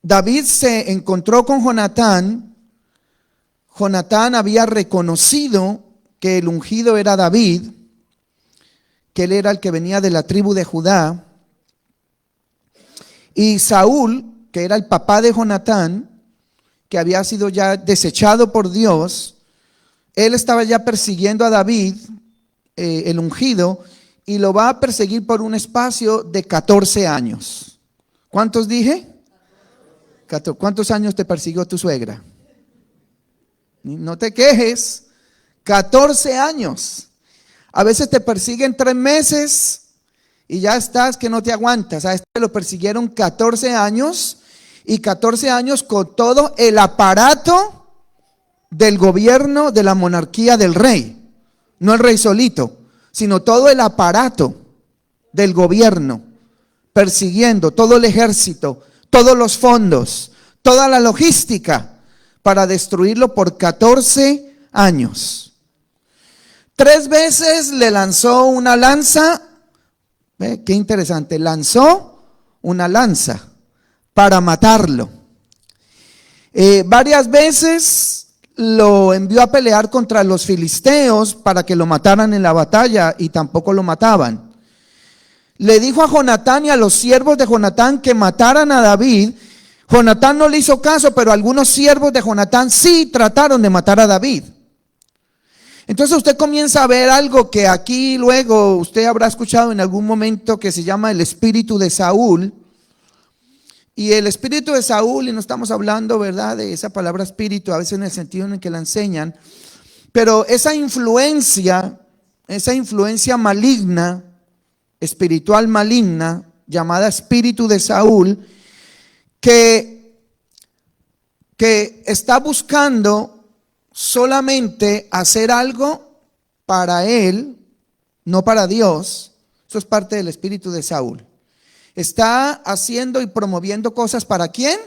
David se encontró con Jonatán. Jonatán había reconocido que el ungido era David, que él era el que venía de la tribu de Judá. Y Saúl, que era el papá de Jonatán, que había sido ya desechado por Dios, él estaba ya persiguiendo a David, el ungido, y lo va a perseguir por un espacio de 14 años. ¿Cuántos dije? ¿Cuántos años te persiguió tu suegra? No te quejes. 14 años. A veces te persiguen 3 meses y ya estás que no te aguantas. A este lo persiguieron 14 años y 14 años con todo el aparato del gobierno de la monarquía del rey. No el rey solito, sino todo el aparato del gobierno persiguiendo, todo el ejército, todos los fondos, toda la logística para destruirlo por 14 años. 3 veces le lanzó una lanza. Qué interesante, lanzó una lanza para matarlo. Varias veces lo envió a pelear contra los filisteos para que lo mataran en la batalla y tampoco lo mataban. Le dijo a Jonatán y a los siervos de Jonatán que mataran a David. Jonatán no le hizo caso, pero algunos siervos de Jonatán sí trataron de matar a David. Entonces usted comienza a ver algo que aquí luego usted habrá escuchado en algún momento, que se llama el espíritu de Saúl. Y el espíritu de Saúl, y no estamos hablando, ¿verdad?, de esa palabra espíritu, a veces en el sentido en el que la enseñan, pero esa influencia maligna, espiritual maligna, llamada espíritu de Saúl, que está buscando solamente hacer algo para él, no para Dios. Eso es parte del espíritu de Saúl. Está haciendo y promoviendo cosas ¿para quién?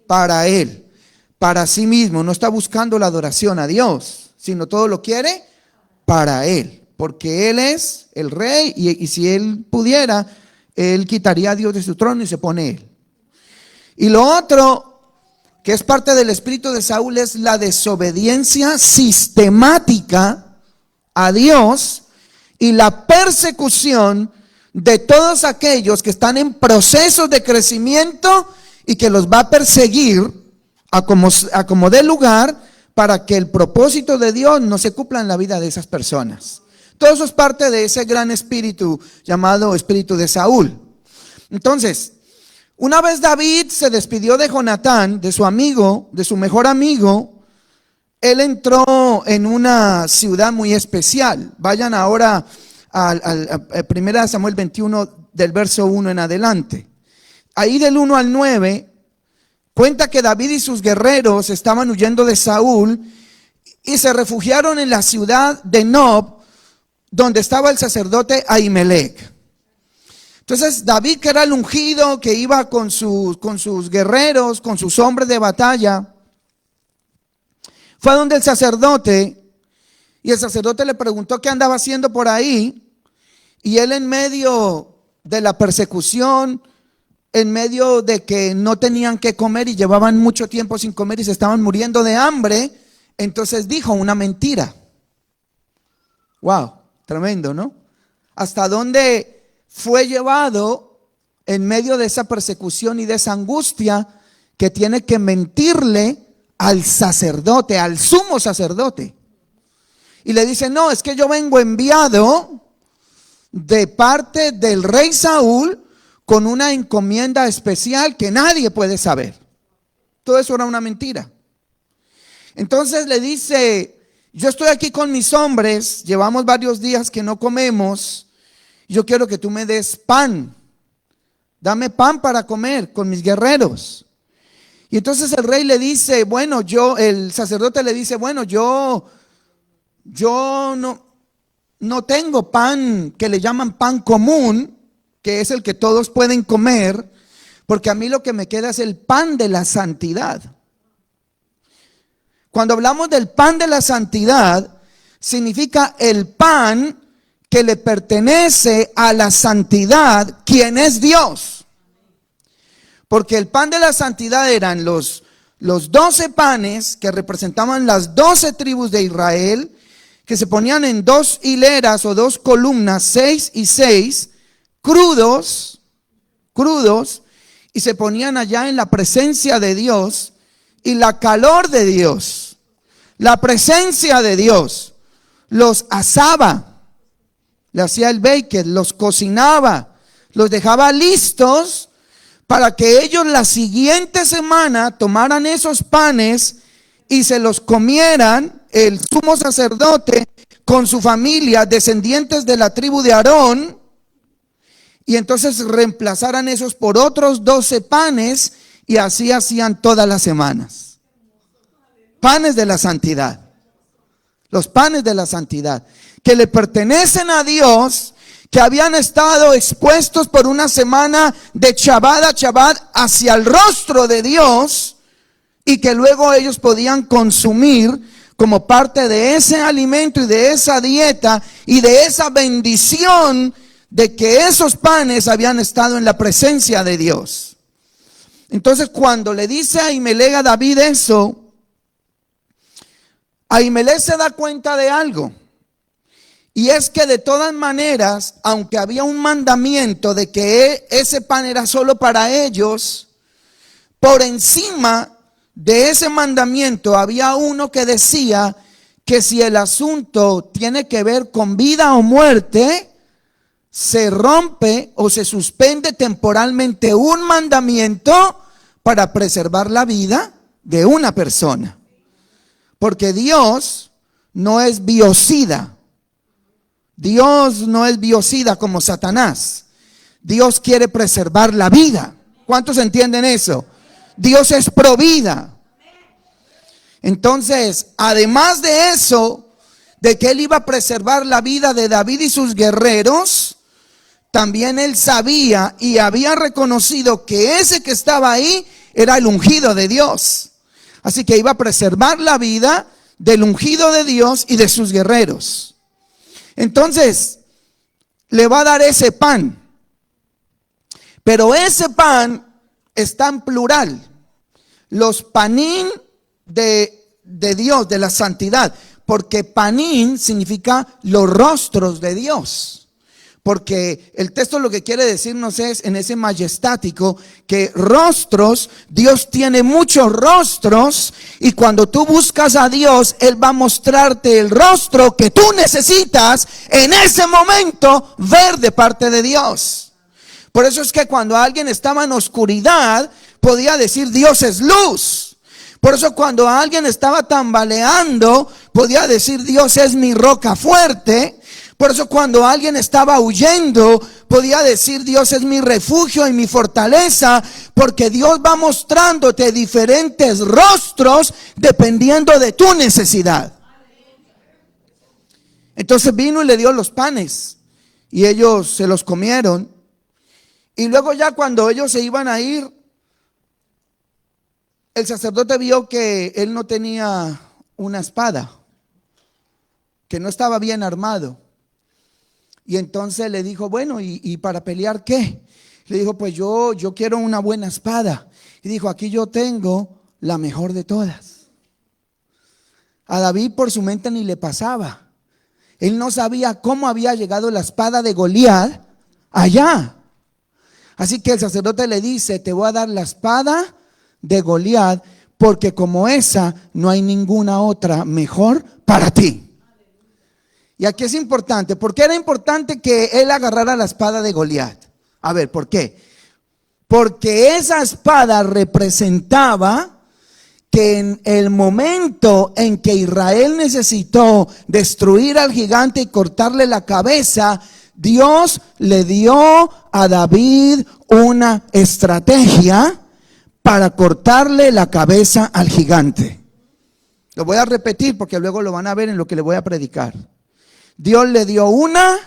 Para él, para sí mismo. No está buscando la adoración a Dios, sino todo lo quiere para él, porque él es el rey y si él pudiera, él quitaría a Dios de su trono y se pone él. Y lo otro que es parte del espíritu de Saúl es la desobediencia sistemática a Dios y la persecución de todos aquellos que están en procesos de crecimiento y que los va a perseguir a como dé lugar para que el propósito de Dios no se cumpla en la vida de esas personas. Todo eso es parte de ese gran espíritu llamado espíritu de Saúl. Entonces, una vez David se despidió de Jonatán, de su amigo, de su mejor amigo, él entró en una ciudad muy especial. Vayan ahora a 1 Samuel 21 del verso 1 en adelante. Ahí del 1 al 9 cuenta que David y sus guerreros estaban huyendo de Saúl y se refugiaron en la ciudad de Nob, donde estaba el sacerdote Ahimelech. Entonces David, que era el ungido, que iba con sus guerreros, con sus hombres de batalla, fue a donde el sacerdote, y el sacerdote le preguntó qué andaba haciendo por ahí. Y él, en medio de la persecución, en medio de que no tenían que comer y llevaban mucho tiempo sin comer y se estaban muriendo de hambre, entonces dijo una mentira. Wow, tremendo, ¿no? Hasta dónde fue llevado en medio de esa persecución y de esa angustia, que tiene que mentirle al sacerdote, al sumo sacerdote. Y le dice: no, es que yo vengo enviado de parte del rey Saúl con una encomienda especial que nadie puede saber. Todo eso era una mentira. Entonces le dice: yo estoy aquí con mis hombres, llevamos varios días que no comemos, yo quiero que tú me des pan, dame pan para comer con mis guerreros. Y entonces el rey le dice, bueno, el sacerdote le dice, bueno, yo no tengo pan que le llaman pan común, que es el que todos pueden comer, porque a mí lo que me queda es el pan de la santidad. Cuando hablamos del pan de la santidad, significa el pan que le pertenece a la santidad, quien es Dios. Porque el pan de la santidad eran los 12 panes que representaban las 12 tribus de Israel, que se ponían en 2 hileras o 2 columnas, 6 y 6, crudos, y se ponían allá en la presencia de Dios, y la calor de Dios, la presencia de Dios, los asaba, le hacía el bake, los cocinaba, los dejaba listos para que ellos la siguiente semana tomaran esos panes y se los comieran el sumo sacerdote con su familia, descendientes de la tribu de Aarón, y entonces reemplazaran esos por otros 12 panes, y así hacían todas las semanas. Panes de la santidad. Los panes de la santidad, que le pertenecen a Dios, que habían estado expuestos por una semana de Shabbat a Shabbat hacia el rostro de Dios, y que luego ellos podían consumir como parte de ese alimento y de esa dieta y de esa bendición de que esos panes habían estado en la presencia de Dios. Entonces, cuando le dice a Ahimelech a David eso, Ahimelech se da cuenta de algo. Y es que de todas maneras, aunque había un mandamiento de que ese pan era solo para ellos, por encima de ese mandamiento había uno que decía que si el asunto tiene que ver con vida o muerte, se rompe o se suspende temporalmente un mandamiento para preservar la vida de una persona. Porque Dios no es biocida. Dios no es biocida como Satanás. Dios quiere preservar la vida. ¿Cuántos entienden eso? Dios es provida. Entonces, además de eso, de que él iba a preservar la vida de David y sus guerreros, también él sabía y había reconocido que ese que estaba ahí era el ungido de Dios. Así que iba a preservar la vida del ungido de Dios y de sus guerreros. Entonces, le va a dar ese pan. Pero ese pan está en plural. Los panín de Dios, de la santidad. Porque panín significa los rostros de Dios. Porque el texto lo que quiere decirnos es, en ese majestático, que rostros, Dios tiene muchos rostros, y cuando tú buscas a Dios, Él va a mostrarte el rostro que tú necesitas en ese momento ver de parte de Dios. Por eso es que cuando alguien estaba en oscuridad, podía decir Dios es luz. Por eso cuando alguien estaba tambaleando, podía decir Dios es mi roca fuerte. Por eso cuando alguien estaba huyendo, podía decir Dios es mi refugio y mi fortaleza, porque Dios va mostrándote diferentes rostros dependiendo de tu necesidad. Entonces vino y le dio los panes y ellos se los comieron. Y luego ya cuando ellos se iban a ir, el sacerdote vio que él no tenía una espada, que no estaba bien armado. Y entonces le dijo, bueno, ¿y para pelear qué? Le dijo, pues yo quiero una buena espada. Y dijo, aquí yo tengo la mejor de todas. A David por su mente ni le pasaba. Él no sabía cómo había llegado la espada de Goliat allá. Así que el sacerdote le dice, te voy a dar la espada de Goliat, porque como esa no hay ninguna otra mejor para ti. Y aquí es importante. ¿Por qué era importante que él agarrara la espada de Goliat? A ver, ¿por qué? Porque esa espada representaba que en el momento en que Israel necesitó destruir al gigante y cortarle la cabeza, Dios le dio a David una estrategia para cortarle la cabeza al gigante. Lo voy a repetir porque luego lo van a ver en lo que le voy a predicar. Dios le dio una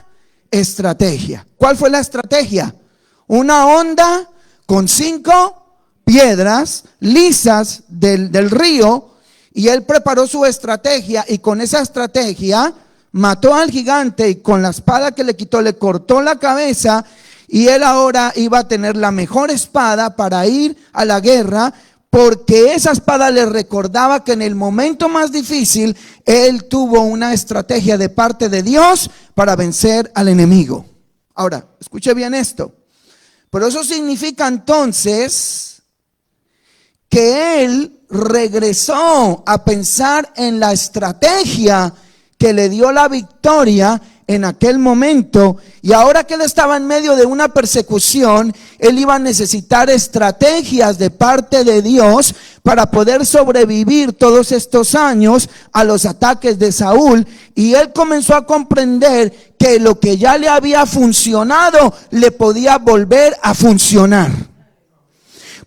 estrategia. ¿Cuál fue la estrategia? Una honda con 5 piedras lisas del río, y él preparó su estrategia, y con esa estrategia mató al gigante, y con la espada que le quitó le cortó la cabeza, y él ahora iba a tener la mejor espada para ir a la guerra, porque esa espada le recordaba que en el momento más difícil él tuvo una estrategia de parte de Dios para vencer al enemigo. Ahora, escuche bien esto. Pero eso significa entonces que él regresó a pensar en la estrategia que le dio la victoria en aquel momento, y ahora que él estaba en medio de una persecución, él iba a necesitar estrategias de parte de Dios para poder sobrevivir todos estos años a los ataques de Saúl. Y él comenzó a comprender que lo que ya le había funcionado le podía volver a funcionar,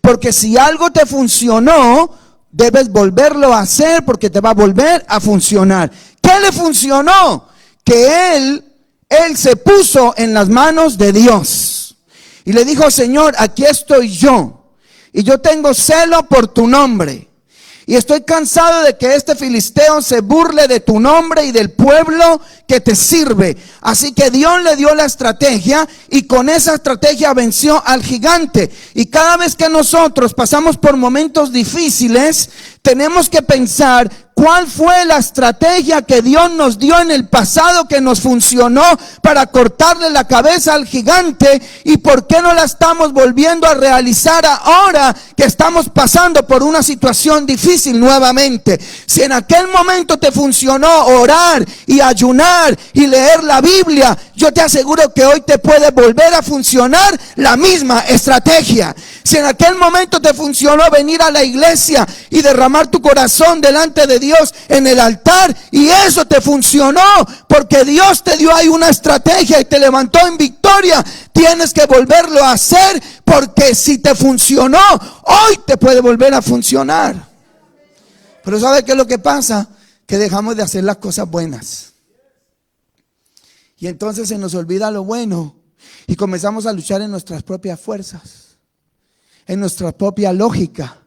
porque si algo te funcionó, debes volverlo a hacer, porque te va a volver a funcionar. ¿Qué le funcionó? Que él se puso en las manos de Dios y le dijo: Señor, aquí estoy yo, y yo tengo celo por tu nombre, y estoy cansado de que este filisteo se burle de tu nombre y del pueblo que te sirve. Así que Dios le dio la estrategia, y con esa estrategia venció al gigante. Y cada vez que nosotros pasamos por momentos difíciles, tenemos que pensar: ¿cuál fue la estrategia que Dios nos dio en el pasado que nos funcionó para cortarle la cabeza al gigante? ¿Y por qué no la estamos volviendo a realizar ahora que estamos pasando por una situación difícil nuevamente? Si en aquel momento te funcionó orar y ayunar y leer la Biblia, yo te aseguro que hoy te puede volver a funcionar la misma estrategia. Si en aquel momento te funcionó venir a la iglesia y derramar tu corazón delante de Dios en el altar, y eso te funcionó porque Dios te dio ahí una estrategia y te levantó en victoria, tienes que volverlo a hacer, porque si te funcionó, hoy te puede volver a funcionar. Pero ¿sabe qué es lo que pasa? Que dejamos de hacer las cosas buenas, y entonces se nos olvida lo bueno y comenzamos a luchar en nuestras propias fuerzas, en nuestra propia lógica.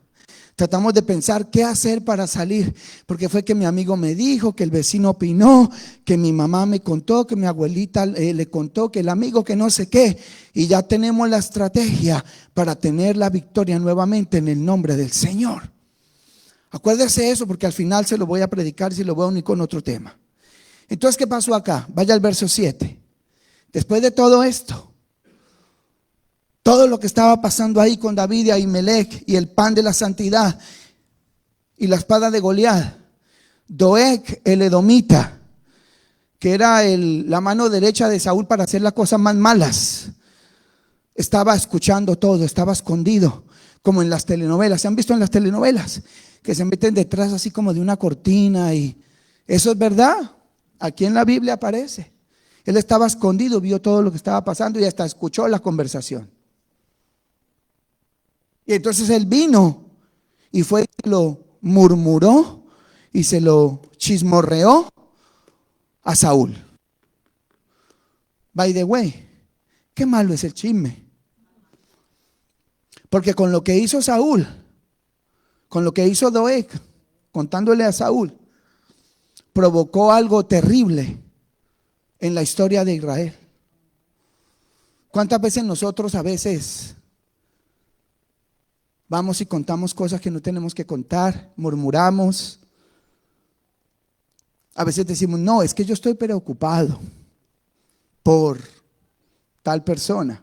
Tratamos de pensar qué hacer para salir, porque fue que mi amigo me dijo, que el vecino opinó, que mi mamá me contó, que mi abuelita le contó, que el amigo, que no sé qué. Y ya tenemos la estrategia para tener la victoria nuevamente en el nombre del Señor. Acuérdese eso, porque al final se lo voy a predicar, si lo voy a unir con otro tema. Entonces, ¿qué pasó acá? Vaya al verso 7. Después de todo esto, todo lo que estaba pasando ahí con David y Ahimelech, y el pan de la santidad y la espada de Goliat, Doeg el edomita, que era la mano derecha de Saúl para hacer las cosas más malas, estaba escuchando todo, estaba escondido, como en las telenovelas. ¿Se han visto en las telenovelas? Que se meten detrás así como de una cortina, y eso es verdad. Aquí en la Biblia aparece. Él estaba escondido, vio todo lo que estaba pasando y hasta escuchó la conversación. Y entonces él vino y fue y lo murmuró y se lo chismorreó a Saúl. By the way, qué malo es el chisme. Porque con lo que hizo Saúl, con lo que hizo Doeg, contándole a Saúl, provocó algo terrible en la historia de Israel. ¿Cuántas veces nosotros a veces vamos y contamos cosas que no tenemos que contar, murmuramos? A veces decimos: no, es que yo estoy preocupado por tal persona,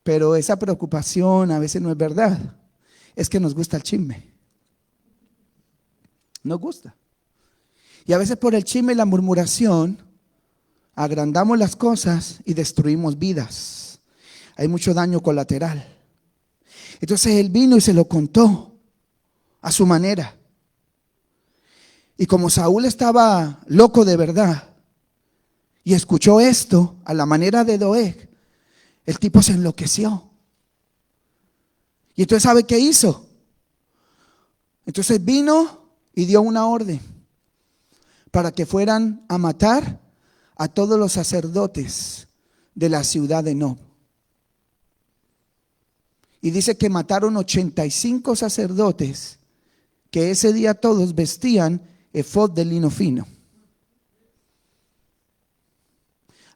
pero esa preocupación a veces no es verdad, es que nos gusta el chisme, nos gusta. Y a veces por el chisme y la murmuración agrandamos las cosas y destruimos vidas. Hay mucho daño colateral. Entonces él vino y se lo contó a su manera. Y como Saúl estaba loco de verdad y escuchó esto a la manera de Doeg, el tipo se enloqueció. Y entonces, ¿sabe qué hizo? Entonces vino y dio una orden para que fueran a matar a todos los sacerdotes de la ciudad de Nob. Y dice que mataron 85 sacerdotes, que ese día todos vestían efod de lino fino.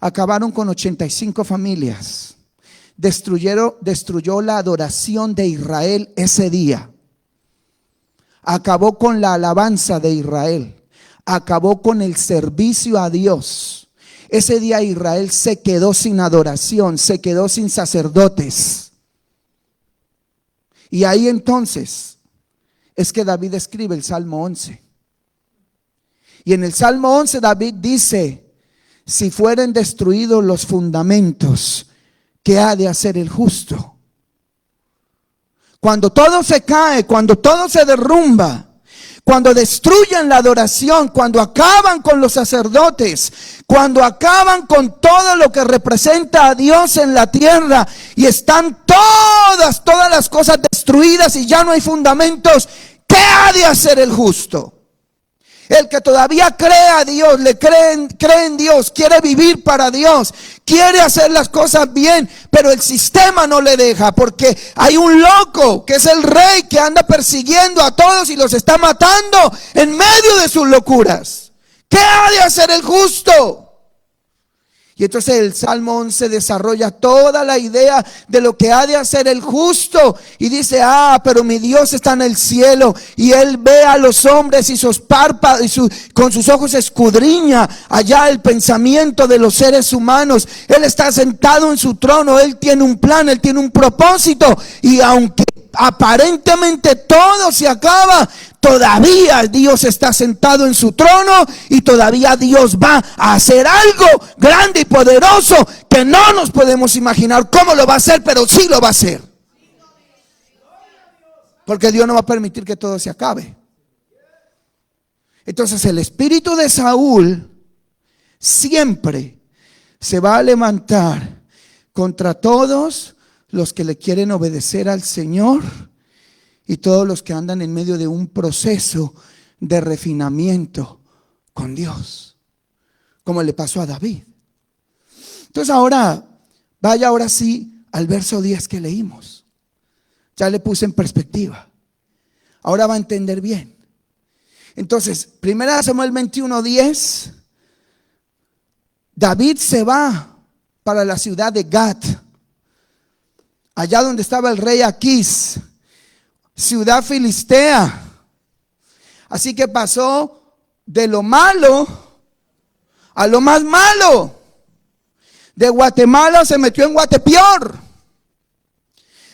Acabaron con 85 familias. destruyó la adoración de Israel ese día. Acabó con la alabanza de Israel. Acabó con el servicio a Dios. Ese día Israel se quedó sin adoración, se quedó sin sacerdotes. Y ahí entonces es que David escribe el Salmo 11. Y en el Salmo 11 David dice: si fueren destruidos los fundamentos, ¿qué ha de hacer el justo? Cuando todo se cae, cuando todo se derrumba, cuando destruyen la adoración, cuando acaban con los sacerdotes, cuando acaban con todo lo que representa a Dios en la tierra y están todas las cosas destruidas y ya no hay fundamentos, ¿qué ha de hacer el justo? El que todavía cree a Dios, cree en Dios, quiere vivir para Dios, quiere hacer las cosas bien, pero el sistema no le deja, porque hay un loco que es el rey que anda persiguiendo a todos y los está matando en medio de sus locuras. ¿Qué ha de hacer el justo? Y entonces el Salmo 11 desarrolla toda la idea de lo que ha de hacer el justo. Y dice: pero mi Dios está en el cielo y Él ve a los hombres y sus párpados con sus ojos escudriña allá el pensamiento de los seres humanos. Él está sentado en su trono, Él tiene un plan, Él tiene un propósito. Y aunque aparentemente todo se acaba, todavía Dios está sentado en su trono y todavía Dios va a hacer algo grande y poderoso que no nos podemos imaginar cómo lo va a hacer, pero sí lo va a hacer. Porque Dios no va a permitir que todo se acabe. Entonces el espíritu de Saúl siempre se va a levantar contra todos los que le quieren obedecer al Señor y todos los que andan en medio de un proceso de refinamiento con Dios, como le pasó a David. Entonces vaya ahora sí al verso 10 que leímos. Ya le puse en perspectiva. Ahora va a entender bien. Entonces, 1 Samuel 21:10, David se va para la ciudad de Gat, allá donde estaba el rey Aquís, ciudad filistea. Así que pasó de lo malo a lo más malo. De Guatemala se metió en Guatepeor.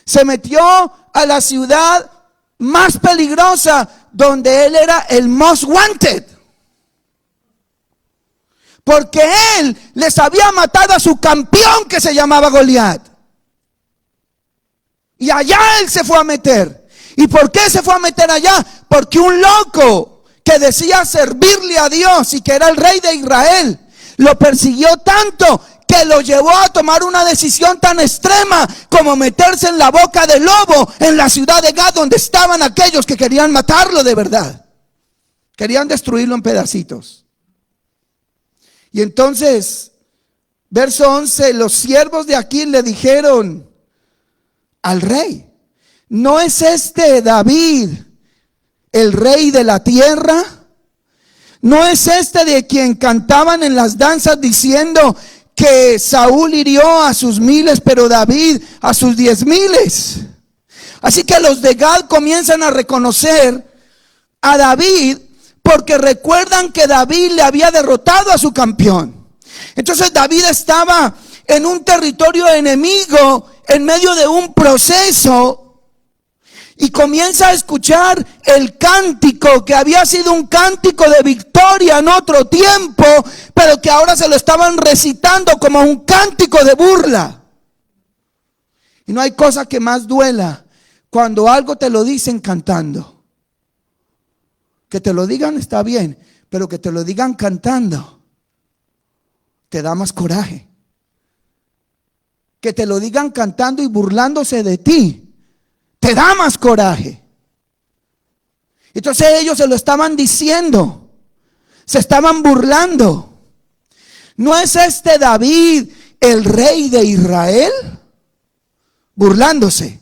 Se metió a la ciudad más peligrosa, donde él era el most wanted. Porque él les había matado a su campeón que se llamaba Goliat. Y allá él se fue a meter. ¿Y por qué se fue a meter allá? Porque un loco que decía servirle a Dios y que era el rey de Israel, lo persiguió tanto que lo llevó a tomar una decisión tan extrema como meterse en la boca del lobo en la ciudad de Gad, donde estaban aquellos que querían matarlo de verdad. Querían destruirlo en pedacitos. Y entonces, verso 11, los siervos de Aquís le dijeron al rey: ¿no es este David el rey de la tierra? ¿No es este de quien cantaban en las danzas diciendo que Saúl hirió a sus 1000, pero David a sus 10,000? Así que los de Gad comienzan a reconocer a David, porque recuerdan que David le había derrotado a su campeón. Entonces David estaba en un territorio enemigo, en medio de un proceso, y comienza a escuchar el cántico que había sido un cántico de victoria en otro tiempo, pero que ahora se lo estaban recitando como un cántico de burla. Y no hay cosa que más duela cuando algo te lo dicen cantando. Que te lo digan está bien, pero que te lo digan cantando te da más coraje. Que te lo digan cantando y burlándose de ti te da más coraje. Entonces ellos se lo estaban diciendo, se estaban burlando. ¿No es este David el rey de Israel? Burlándose.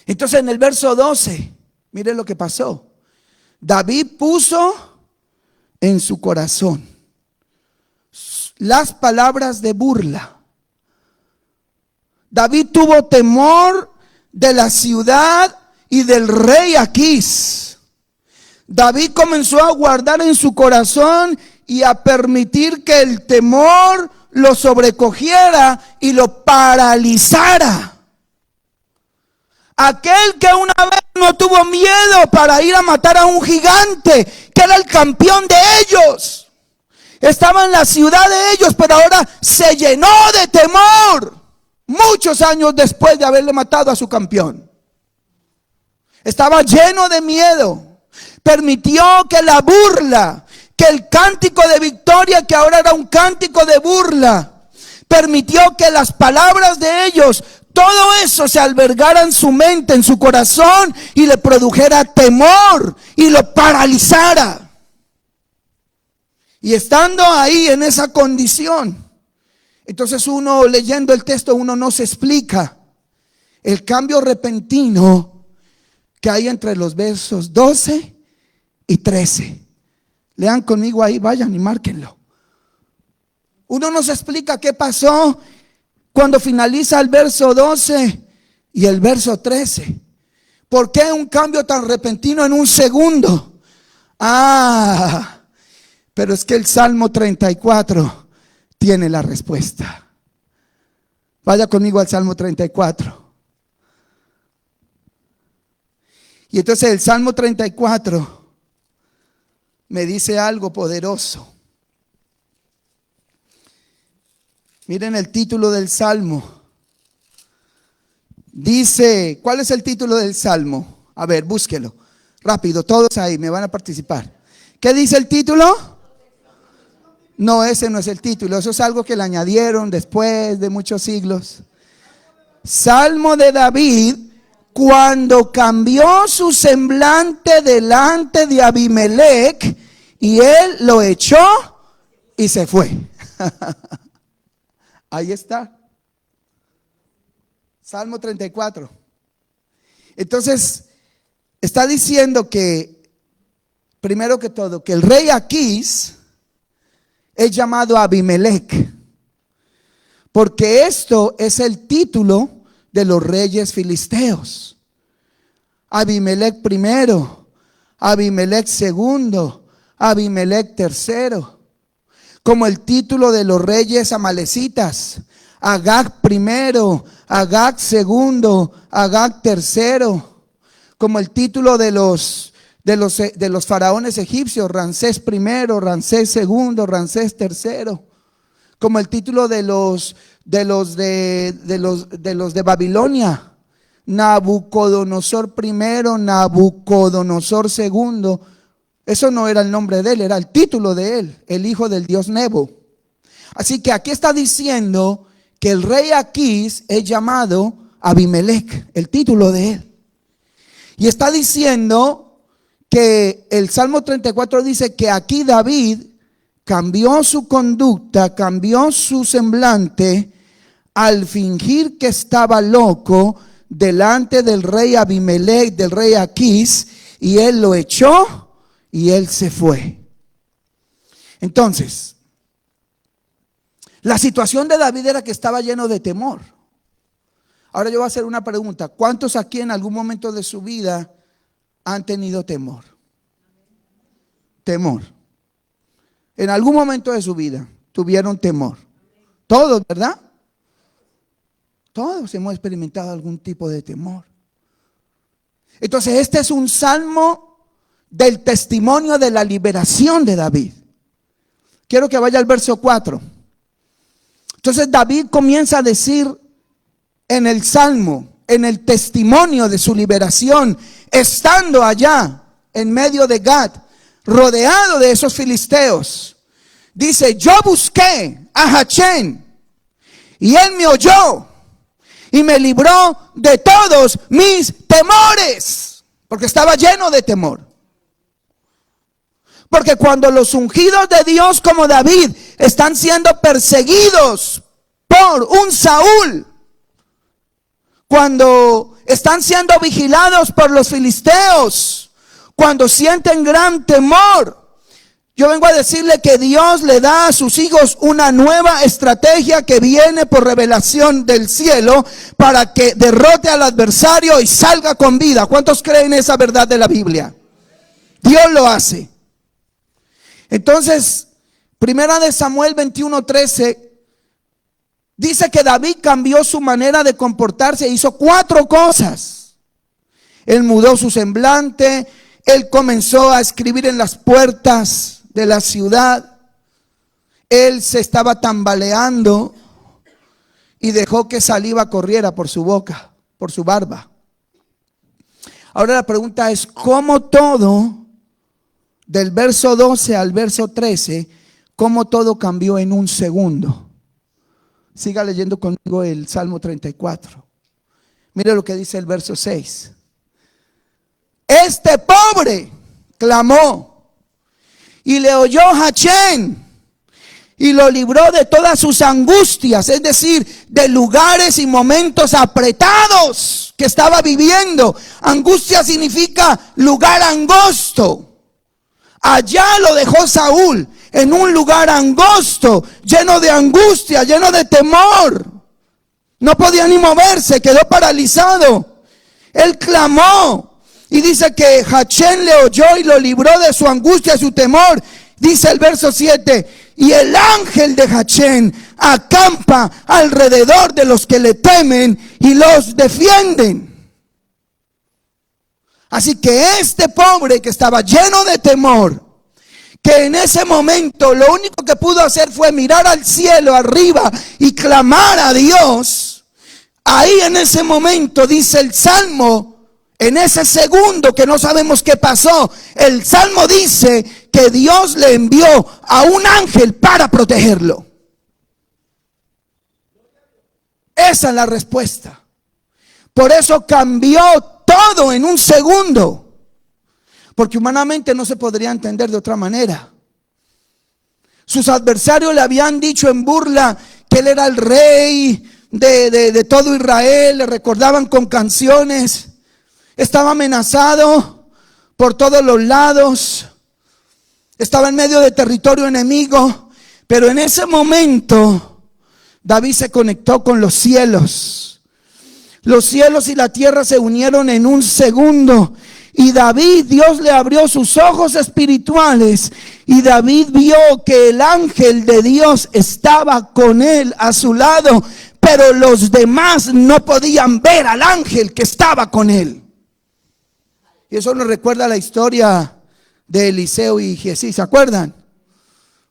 Entonces en el verso 12, mire lo que pasó. David puso en su corazón las palabras de burla David tuvo temor de la ciudad y del rey Aquís. David comenzó a guardar en su corazón y a permitir que el temor lo sobrecogiera y lo paralizara. Aquel que una vez no tuvo miedo para ir a matar a un gigante, que era el campeón de ellos. Estaba en la ciudad de ellos, pero ahora se llenó de temor. Muchos años después de haberle matado a su campeón. Estaba lleno de miedo. Permitió que la burla, que el cántico de victoria, que ahora era un cántico de burla, permitió que las palabras de ellos, todo eso se albergara en su mente, en su corazón, y le produjera temor y lo paralizara. Y estando ahí en esa condición, entonces uno leyendo el texto, uno no se explica el cambio repentino que hay entre los versos 12 y 13. Lean conmigo ahí, vayan y márquenlo. Uno no se explica qué pasó cuando finaliza el verso 12 y el verso 13. ¿Por qué un cambio tan repentino en un segundo? Pero es que el Salmo 34 tiene la respuesta. Vaya conmigo al Salmo 34. Y entonces el Salmo 34 me dice algo poderoso. Miren el título del Salmo. Dice, ¿cuál es el título del Salmo? A ver, búsquelo. Rápido, todos ahí me van a participar. ¿Qué dice el título? No, ese no es el título. Eso es algo que le añadieron después de muchos siglos. Salmo de David, cuando cambió su semblante delante de Abimelech y él lo echó y se fue. Ahí está. Salmo 34. Entonces, está diciendo que, primero que todo, que el rey Aquís es llamado Abimelech, porque esto es el título de los reyes filisteos. Abimelech primero, Abimelech segundo, Abimelech tercero. Como el título de los reyes amalecitas, Agag primero, Agag segundo, Agag tercero. Como el título de los faraones egipcios, Ramsés primero, Ramsés segundo, Ramsés tercero. Como el título de los de Babilonia, Nabucodonosor primero, Nabucodonosor segundo. Eso no era el nombre de él, era el título de él, el hijo del dios Nebo. Así que aquí está diciendo que el rey Aquís es llamado Abimelech, el título de él. Y está diciendo que el Salmo 34 dice que aquí David cambió su conducta, cambió su semblante al fingir que estaba loco delante del rey Abimelech, del rey Aquís, y él lo echó y él se fue. Entonces, la situación de David era que estaba lleno de temor. Ahora yo voy a hacer una pregunta. ¿Cuántos aquí en algún momento de su vida han tenido temor? Temor. En algún momento de su vida tuvieron temor. Todos, ¿verdad? Todos hemos experimentado algún tipo de temor. Entonces este es un salmo del testimonio de la liberación de David. Quiero que vaya al verso 4. Entonces David comienza a decir en el salmo, en el testimonio de su liberación, estando allá en medio de Gad, rodeado de esos filisteos. Dice, yo busqué a Hachén y él me oyó y me libró de todos mis temores, porque estaba lleno de temor. Porque cuando los ungidos de Dios como David están siendo perseguidos por un Saúl, cuando están siendo vigilados por los filisteos, cuando sienten gran temor, Yo vengo a decirle que Dios le da a sus hijos una nueva estrategia que viene por revelación del cielo para que derrote al adversario y salga con vida. ¿Cuántos creen esa verdad de la Biblia? Dios lo hace. Entonces, primera de Samuel 21:13 dice que David cambió su manera de comportarse, hizo 4 cosas. Él mudó su semblante, él comenzó a escribir en las puertas de la ciudad, él se estaba tambaleando y dejó que saliva corriera por su boca, por su barba. Ahora la pregunta es, ¿cómo todo, del verso 12 al verso 13, cómo todo cambió en un segundo? Siga leyendo conmigo el Salmo 34. Mire lo que dice el verso 6. Este pobre clamó y le oyó Jachén y lo libró de todas sus angustias, es decir, de lugares y momentos apretados que estaba viviendo. Angustia significa lugar angosto. Allá lo dejó Saúl, en un lugar angosto, lleno de angustia, lleno de temor. No podía ni moverse, quedó paralizado. Él clamó. Y dice que Jachén le oyó y lo libró de su angustia y su temor. Dice el verso 7, y el ángel de Jachén acampa alrededor de los que le temen y los defienden. Así que este pobre que estaba lleno de temor, que en ese momento lo único que pudo hacer fue mirar al cielo arriba y clamar a Dios, ahí en ese momento dice el Salmo, en ese segundo que no sabemos qué pasó, el Salmo dice que Dios le envió a un ángel para protegerlo. Esa es la respuesta. Por eso cambió todo en un segundo, porque humanamente no se podría entender de otra manera. Sus adversarios le habían dicho en burla que él era el rey de todo Israel, le recordaban con canciones. Estaba amenazado por todos los lados. Estaba en medio de territorio enemigo. Pero en ese momento David se conectó con los cielos. Los cielos y la tierra se unieron en un segundo. Y David, Dios le abrió sus ojos espirituales. Y David vio que el ángel de Dios estaba con él a su lado. Pero los demás no podían ver al ángel que estaba con él. Y eso nos recuerda la historia de Eliseo y Giezi, ¿se acuerdan?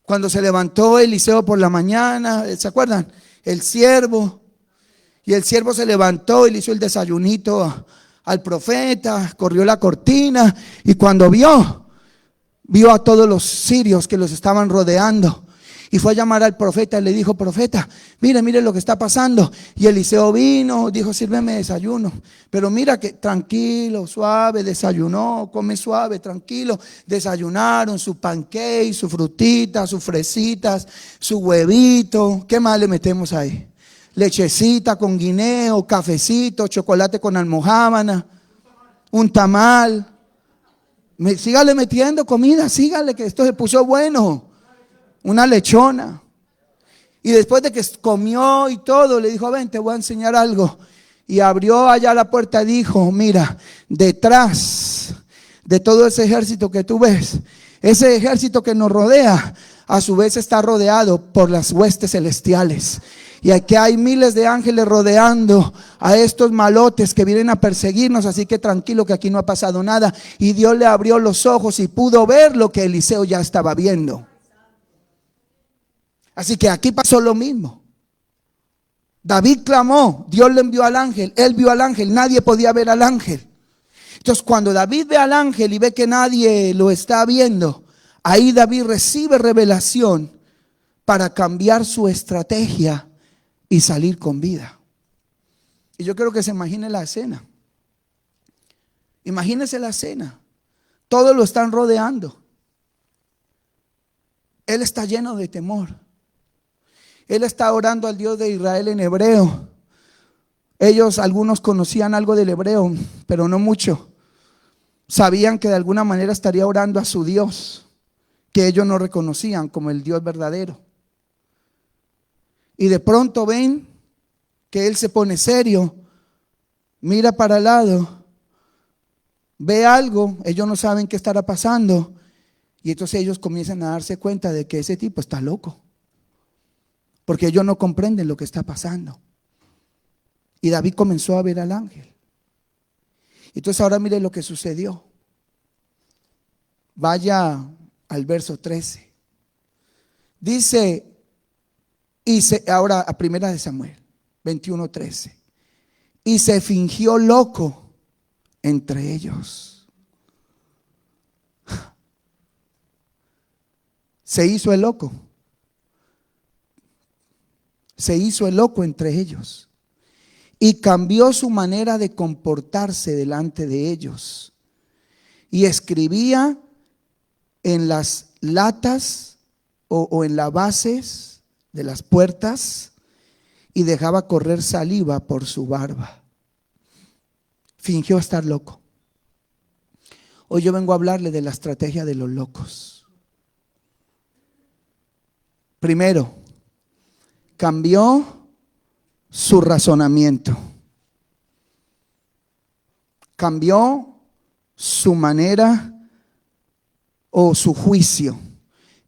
Cuando se levantó Eliseo por la mañana, ¿se acuerdan? El siervo, y el siervo se levantó y le hizo el desayunito al profeta, corrió la cortina, y cuando vio a todos los sirios que los estaban rodeando, y fue a llamar al profeta y le dijo: profeta, mire lo que está pasando. Y Eliseo vino, dijo: sírveme desayuno. Pero mira que tranquilo, suave, desayunó, come suave, tranquilo. Desayunaron su pancake, su frutita, sus fresitas, su huevito. ¿Qué más le metemos ahí? Lechecita con guineo, cafecito, chocolate con almojábana, un tamal. Sígale metiendo comida, sígale, que esto se puso bueno. Una lechona. Y después de que comió y todo, le dijo: ven, te voy a enseñar algo. Y abrió allá la puerta y dijo: mira, detrás de todo ese ejército que tú ves, ese ejército que nos rodea, a su vez está rodeado por las huestes celestiales. Y aquí hay miles de ángeles rodeando a estos malotes que vienen a perseguirnos. Así que tranquilo, que aquí no ha pasado nada. Y Dios le abrió los ojos y pudo ver lo que Eliseo ya estaba viendo. Así que aquí pasó lo mismo. David clamó, Dios le envió al ángel, él vio al ángel, nadie podía ver al ángel. Entonces cuando David ve al ángel y ve que nadie lo está viendo, ahí David recibe revelación para cambiar su estrategia y salir con vida. Y yo quiero que se imagine la escena. Imagínese la escena. Todos lo están rodeando. Él está lleno de temor. Él está orando al Dios de Israel en hebreo. Ellos, algunos conocían algo del hebreo, pero no mucho. Sabían que de alguna manera estaría orando a su Dios, que ellos no reconocían como el Dios verdadero. Y de pronto ven que él se pone serio, mira para el lado, ve algo, ellos no saben qué estará pasando. Y entonces ellos comienzan a darse cuenta de que ese tipo está loco, porque ellos no comprenden lo que está pasando. Y David comenzó a ver al ángel. Entonces ahora mire lo que sucedió. Vaya al verso 13. Dice, ahora a primera de Samuel 21:13. Y se fingió loco entre ellos. Se hizo el loco. Se hizo el loco entre ellos. Y cambió su manera de comportarse delante de ellos. Y escribía en las latas o en las bases de las puertas y dejaba correr saliva por su barba. Fingió estar loco. Hoy yo vengo a hablarle de la estrategia de los locos. Primero, cambió su razonamiento. Cambió su manera o su juicio.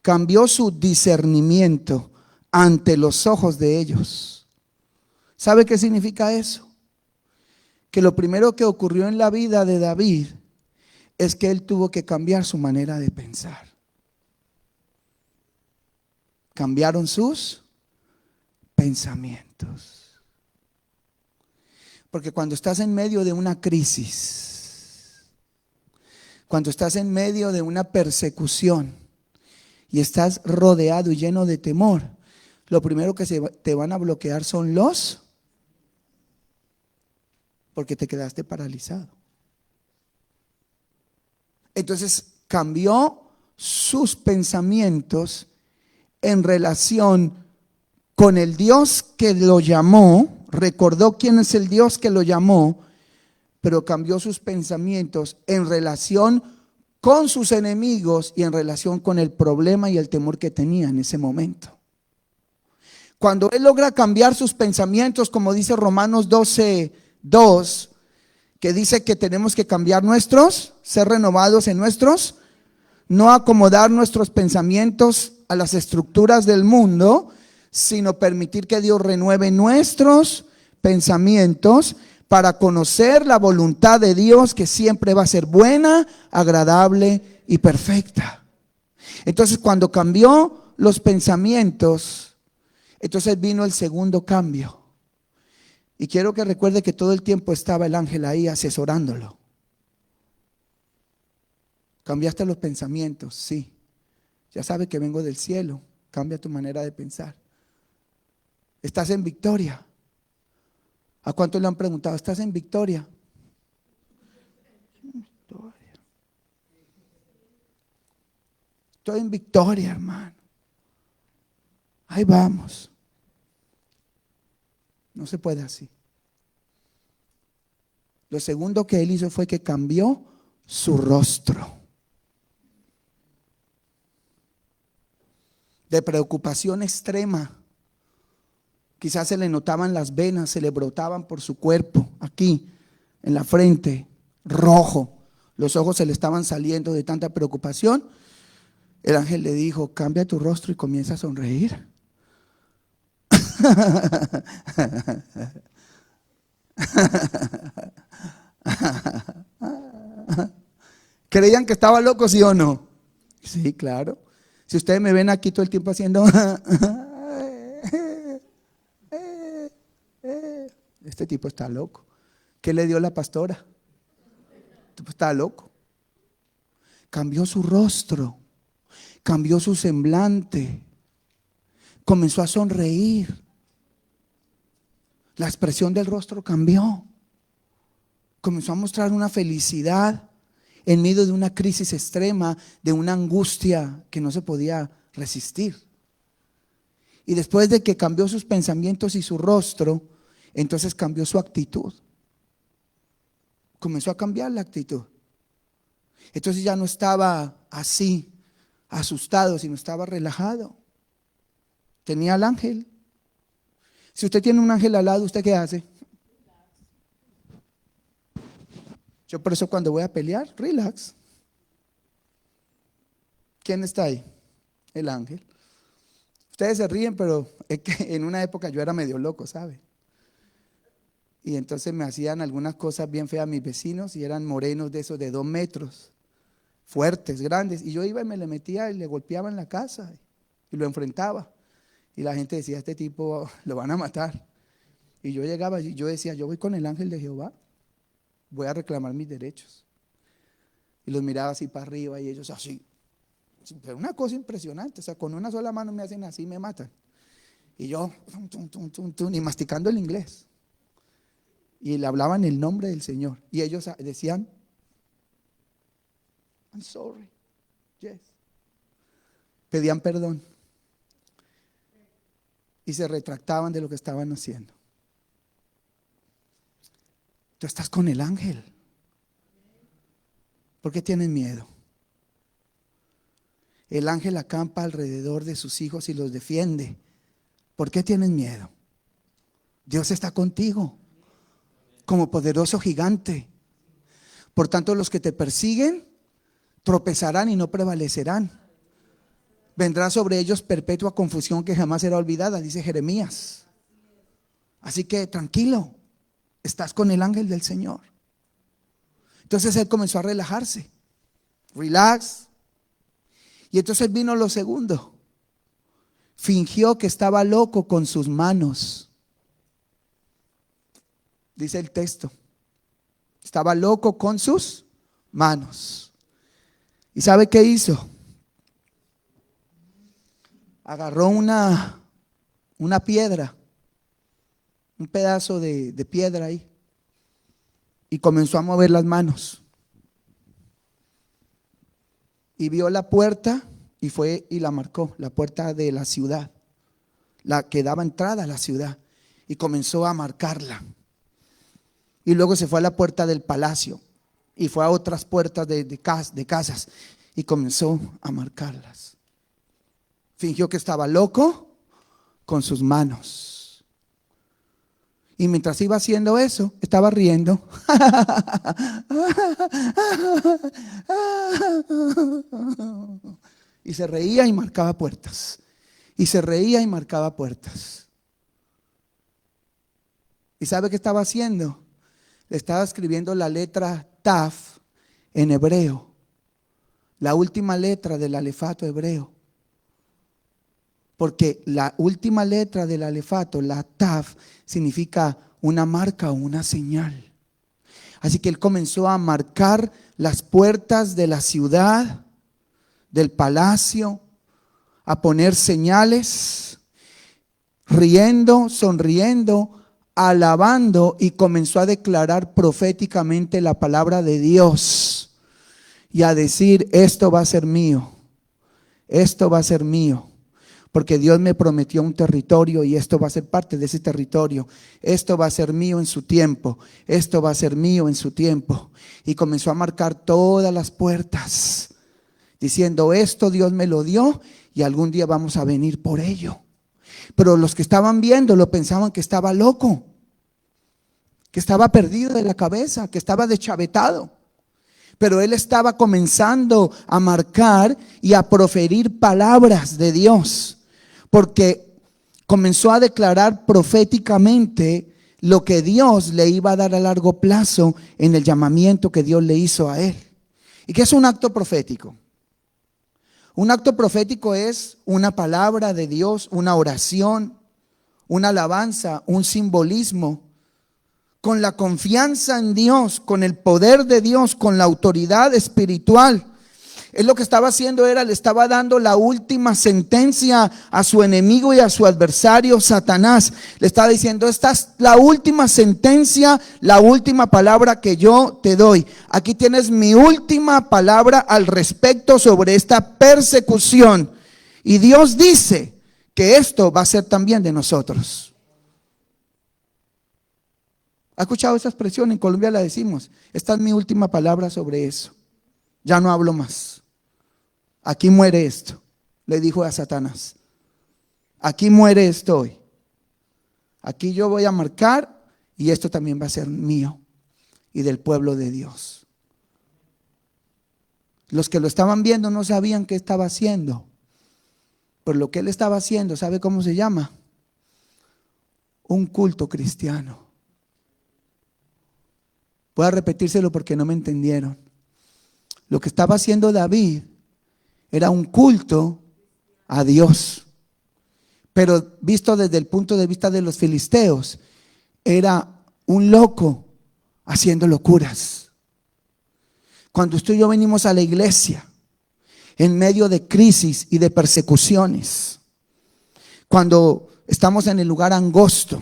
Cambió su discernimiento ante los ojos de ellos. ¿Sabe qué significa eso? Que lo primero que ocurrió en la vida de David es que él tuvo que cambiar su manera de pensar. Cambiaron sus pensamientos. Porque cuando estás en medio de una crisis, cuando estás en medio de una persecución y estás rodeado y lleno de temor, lo primero que te van a bloquear son porque te quedaste paralizado. Entonces cambió sus pensamientos en relación con el Dios que lo llamó, recordó quién es el Dios que lo llamó, pero cambió sus pensamientos en relación con sus enemigos y en relación con el problema y el temor que tenía en ese momento. Cuando él logra cambiar sus pensamientos, como dice Romanos 12:2, que dice que tenemos que cambiar ser renovados en no acomodar nuestros pensamientos a las estructuras del mundo, sino permitir que Dios renueve nuestros pensamientos para conocer la voluntad de Dios, que siempre va a ser buena, agradable y perfecta. Entonces, cuando cambió los pensamientos, entonces vino el segundo cambio. Y quiero que recuerde que todo el tiempo estaba el ángel ahí asesorándolo. ¿Cambiaste los pensamientos? Sí. Ya sabe que vengo del cielo. Cambia tu manera de pensar. ¿Estás en victoria? ¿A cuántos le han preguntado? ¿Estás en victoria? Estoy en victoria, hermano. Ahí vamos. No se puede así. Lo segundo que él hizo fue que cambió su rostro. De preocupación extrema. Quizás se le notaban las venas, se le brotaban por su cuerpo, aquí, en la frente, rojo. Los ojos se le estaban saliendo de tanta preocupación. El ángel le dijo: cambia tu rostro y comienza a sonreír. ¿Creían que estaba loco, sí o no? Sí, claro. Si ustedes me ven aquí todo el tiempo haciendo este tipo está loco. ¿Qué le dio la pastora? Este tipo está loco. Cambió su rostro, cambió su semblante, comenzó a sonreír. La expresión del rostro cambió. Comenzó a mostrar una felicidad en medio de una crisis extrema, de una angustia que no se podía resistir. Y después de que cambió sus pensamientos y su rostro, entonces cambió su actitud. Comenzó a cambiar la actitud. Entonces ya no estaba así, asustado, sino estaba relajado. Tenía al ángel. Si usted tiene un ángel al lado, ¿usted qué hace? Yo por eso cuando voy a pelear, relax. ¿Quién está ahí? El ángel. Ustedes se ríen, pero es que en una época yo era medio loco, ¿sabe? Y entonces me hacían algunas cosas bien feas mis vecinos y eran morenos de esos de 2 metros, fuertes, grandes. Y yo iba y me le metía y le golpeaba en la casa y lo enfrentaba. Y la gente decía, este tipo lo van a matar. Y yo llegaba y yo decía, yo voy con el ángel de Jehová, voy a reclamar mis derechos. Y los miraba así para arriba y ellos así. Pero una cosa impresionante, o sea, con una sola mano me hacen así y me matan. Y yo, y masticando el inglés. Y le hablaban el nombre del Señor. Y ellos decían, I'm sorry, yes. Pedían perdón. Y se retractaban de lo que estaban haciendo. Tú estás con el ángel. ¿Por qué tienes miedo? El ángel acampa alrededor de sus hijos y los defiende. ¿Por qué tienes miedo? Dios está contigo como poderoso gigante. Por tanto, los que te persiguen tropezarán y no prevalecerán. Vendrá sobre ellos perpetua confusión que jamás será olvidada, dice Jeremías. Así que tranquilo, estás con el ángel del Señor. Entonces él comenzó a relajarse. Relax. Y entonces vino lo segundo. Fingió que estaba loco con sus manos. Dice el texto. Estaba loco con sus manos. ¿Y sabe qué hizo? Agarró una piedra, un pedazo de piedra ahí, y comenzó a mover las manos. Y vio la puerta y fue y la marcó, la puerta de la ciudad, la que daba entrada a la ciudad, y comenzó a marcarla. Y luego se fue a la puerta del palacio y fue a otras puertas de casas y comenzó a marcarlas. Fingió que estaba loco con sus manos. Y mientras iba haciendo eso, estaba riendo. Y se reía y marcaba puertas. Y se reía y marcaba puertas. ¿Y sabe qué estaba haciendo? Le estaba escribiendo la letra Taf en hebreo. La última letra del alefato hebreo. Porque la última letra del alefato, la Taf, significa una marca o una señal. Así que él comenzó a marcar las puertas de la ciudad, del palacio, a poner señales, riendo, sonriendo, alabando, y comenzó a declarar proféticamente la palabra de Dios y a decir, esto va a ser mío, esto va a ser mío. Porque Dios me prometió un territorio y esto va a ser parte de ese territorio. Esto va a ser mío en su tiempo. Esto va a ser mío en su tiempo. Y comenzó a marcar todas las puertas, diciendo, esto Dios me lo dio y algún día vamos a venir por ello. Pero los que estaban viéndolo pensaban que estaba loco, que estaba perdido de la cabeza, que estaba deschavetado. Pero él estaba comenzando a marcar y a proferir palabras de Dios. Porque comenzó a declarar proféticamente lo que Dios le iba a dar a largo plazo en el llamamiento que Dios le hizo a él. ¿Y qué es un acto profético? Un acto profético es una palabra de Dios, una oración, una alabanza, un simbolismo, con la confianza en Dios, con el poder de Dios, con la autoridad espiritual. Él lo que estaba haciendo era, le estaba dando la última sentencia a su enemigo y a su adversario Satanás. Le estaba diciendo, esta es la última sentencia, la última palabra que yo te doy. Aquí tienes mi última palabra al respecto sobre esta persecución. Y Dios dice que esto va a ser también de nosotros. ¿Ha escuchado esa expresión? En Colombia la decimos. Esta es mi última palabra sobre eso. Ya no hablo más. aquí muere esto, le dijo a Satanás. Aquí muere esto hoy. Aquí yo voy a marcar y esto también va a ser mío y del pueblo de Dios. Los que lo estaban viendo no sabían qué estaba haciendo. Pero lo que él estaba haciendo, ¿sabe cómo se llama? Un culto cristiano. Voy a repetírselo porque no me entendieron. Lo que estaba haciendo David era un culto a Dios. Pero visto desde el punto de vista de los filisteos, era un loco haciendo locuras. Cuando usted y yo venimos a la iglesia, en medio de crisis y de persecuciones, cuando estamos en el lugar angosto,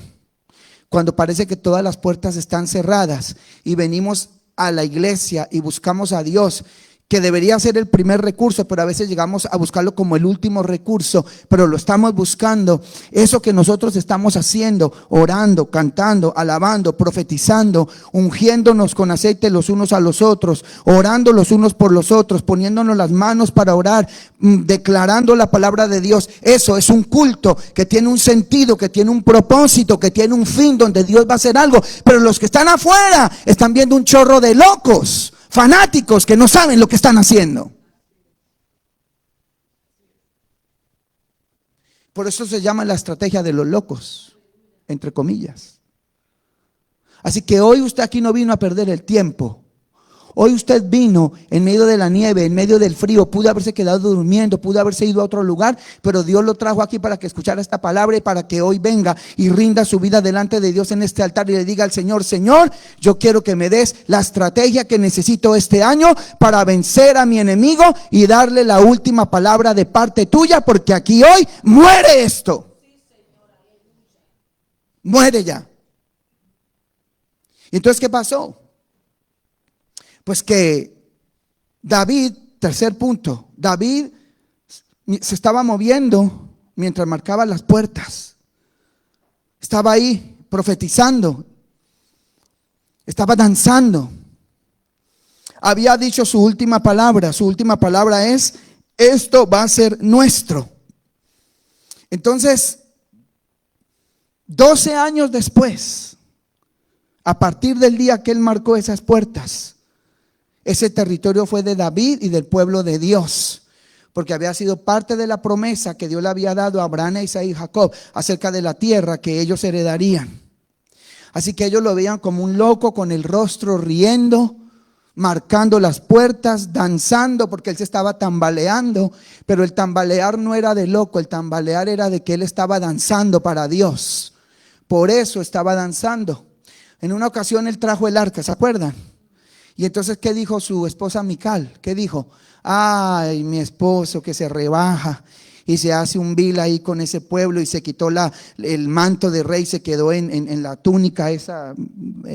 cuando parece que todas las puertas están cerradas y venimos a la iglesia y buscamos a Dios, que debería ser el primer recurso, pero a veces llegamos a buscarlo como el último recurso, pero lo estamos buscando. Eso que nosotros estamos haciendo, orando, cantando, alabando, profetizando, ungiéndonos con aceite los unos a los otros, orando los unos por los otros, poniéndonos las manos para orar, declarando la palabra de Dios. Eso es un culto que tiene un sentido, que tiene un propósito, que tiene un fin donde Dios va a hacer algo. Pero los que están afuera están viendo un chorro de locos, fanáticos que no saben lo que están haciendo. Por eso se llama la estrategia de los locos, entre comillas. Así que hoy usted aquí no vino a perder el tiempo. Hoy usted vino en medio de la nieve, en medio del frío, pudo haberse quedado durmiendo, pudo haberse ido a otro lugar, pero Dios lo trajo aquí para que escuchara esta palabra y para que hoy venga y rinda su vida delante de Dios en este altar y le diga al Señor: Señor, yo quiero que me des la estrategia que necesito este año para vencer a mi enemigo y darle la última palabra de parte tuya, porque aquí hoy muere esto. Muere ya. Entonces, ¿qué pasó? Pues que David, tercer punto, David se estaba moviendo mientras marcaba las puertas. Estaba ahí profetizando. Estaba danzando. Había dicho su última palabra. Su última palabra es: esto va a ser nuestro. Entonces, 12 años después, a partir del día que él marcó esas puertas, ese territorio fue de David y del pueblo de Dios, porque había sido parte de la promesa que Dios le había dado a Abraham, Isaac y Jacob acerca de la tierra que ellos heredarían. Así que ellos lo veían como un loco con el rostro riendo, marcando las puertas, danzando, porque él se estaba tambaleando. Pero el tambalear no era de loco, el tambalear era de que él estaba danzando para Dios. Por eso estaba danzando. En una ocasión él trajo el arca, ¿se acuerdan? Y entonces, ¿qué dijo su esposa Mical? ¿Qué dijo? Ay, mi esposo que se rebaja y se hace un vil ahí con ese pueblo y se quitó el manto de rey, se quedó en la túnica esa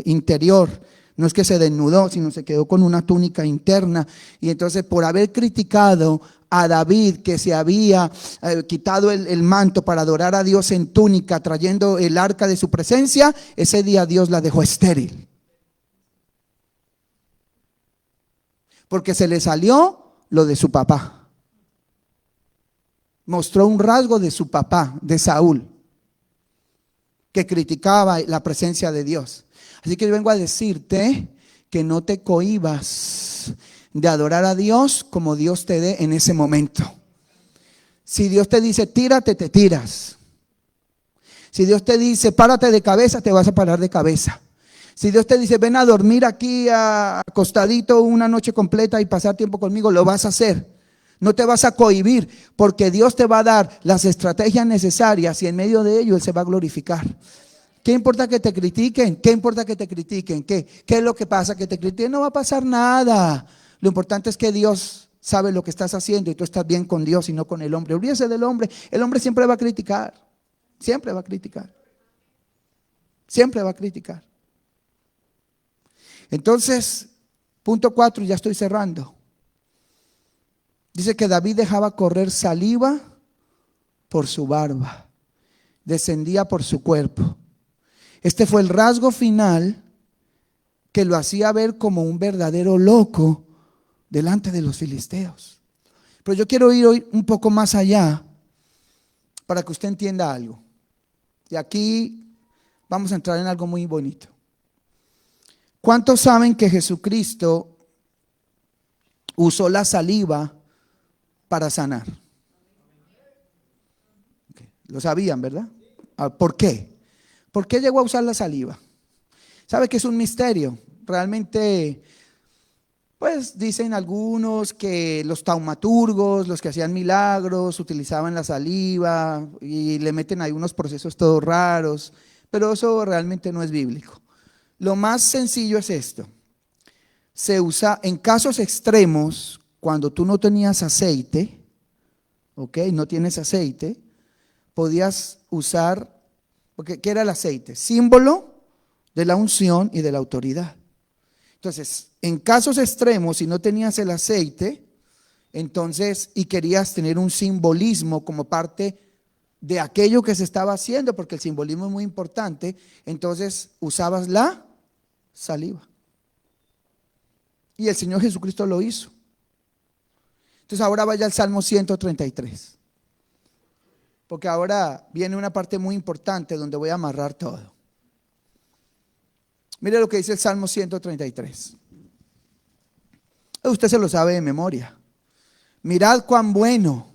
interior. No es que se desnudó, sino se quedó con una túnica interna. Y entonces, por haber criticado a David, que se había quitado el manto para adorar a Dios en túnica, trayendo el arca de su presencia, ese día Dios la dejó estéril. Porque se le salió lo de su papá. Mostró un rasgo de su papá, de Saúl, que criticaba la presencia de Dios. Así que yo vengo a decirte que no te cohibas de adorar a Dios como Dios te dé en ese momento. Si Dios te dice tírate, te tiras. Si Dios te dice párate de cabeza, te vas a parar de cabeza. Si Dios te dice ven a dormir aquí acostadito una noche completa y pasar tiempo conmigo, lo vas a hacer. No te vas a cohibir, porque Dios te va a dar las estrategias necesarias y en medio de ello Él se va a glorificar. ¿Qué importa que te critiquen? ¿Qué importa que te critiquen? ¿Qué es lo que pasa? Que te critiquen, no va a pasar nada. Lo importante es que Dios sabe lo que estás haciendo y tú estás bien con Dios y no con el hombre. Olvídese del hombre. El hombre siempre va a criticar. Siempre va a criticar. Siempre va a criticar. Entonces, punto 4, ya estoy cerrando. Dice que David dejaba correr saliva por su barba, descendía por su cuerpo. Este fue el rasgo final que lo hacía ver como un verdadero loco delante de los filisteos. Pero yo quiero ir hoy un poco más allá para que usted entienda algo. Y aquí vamos a entrar en algo muy bonito. ¿Cuántos saben que Jesucristo usó la saliva para sanar? Lo sabían, ¿verdad? ¿Por qué? ¿Por qué llegó a usar la saliva? ¿Sabe que es un misterio? Realmente, pues dicen algunos que los taumaturgos, los que hacían milagros, utilizaban la saliva y le meten ahí unos procesos todos raros, pero eso realmente no es bíblico. Lo más sencillo es esto: se usa en casos extremos, cuando tú no tenías aceite, ¿ok? No tienes aceite, podías usar, porque ¿qué era el aceite? Símbolo de la unción y de la autoridad. Entonces, en casos extremos, si no tenías el aceite, entonces, y querías tener un simbolismo como parte de aquello que se estaba haciendo, porque el simbolismo es muy importante, entonces usabas la saliva. Y el Señor Jesucristo lo hizo. Entonces ahora vaya al Salmo 133. Porque ahora viene una parte muy importante donde voy a amarrar todo. Mire lo que dice el Salmo 133. Usted se lo sabe de memoria. Mirad cuán bueno,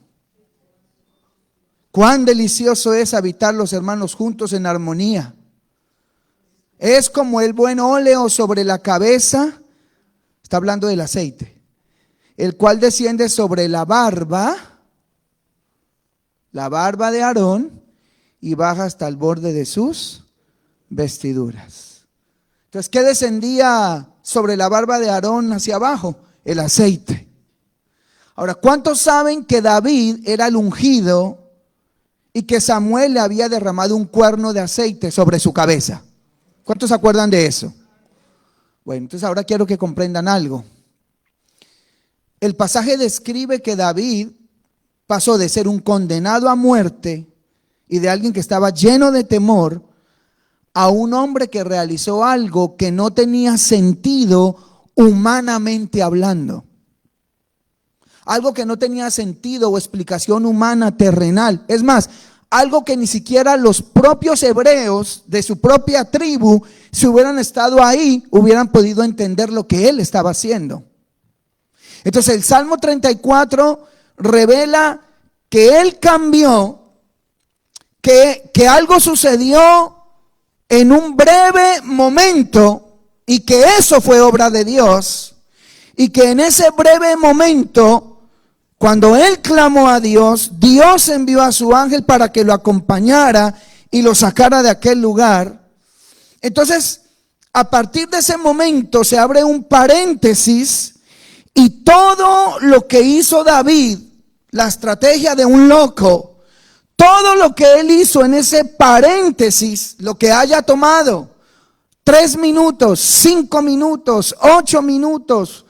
cuán delicioso es habitar los hermanos juntos en armonía. Es como el buen óleo sobre la cabeza, está hablando del aceite, el cual desciende sobre la barba de Aarón y baja hasta el borde de sus vestiduras. Entonces, ¿qué descendía sobre la barba de Aarón hacia abajo? El aceite. Ahora, ¿cuántos saben que David era el ungido y que Samuel le había derramado un cuerno de aceite sobre su cabeza? ¿Cuántos se acuerdan de eso? Bueno, entonces ahora quiero que comprendan algo. El pasaje describe que David pasó de ser un condenado a muerte y de alguien que estaba lleno de temor a un hombre que realizó algo que no tenía sentido humanamente hablando. Algo que no tenía sentido o explicación humana terrenal. Es más, algo que ni siquiera los propios hebreos de su propia tribu, si hubieran estado ahí, hubieran podido entender lo que él estaba haciendo. Entonces el Salmo 34 revela que él cambió, que algo sucedió en un breve momento y que eso fue obra de Dios, y que en ese breve momento, cuando él clamó a Dios, Dios envió a su ángel para que lo acompañara y lo sacara de aquel lugar. Entonces, a partir de ese momento se abre un paréntesis y todo lo que hizo David, la estrategia de un loco, todo lo que él hizo en ese paréntesis, lo que haya tomado 3 minutos, 5 minutos, 8 minutos,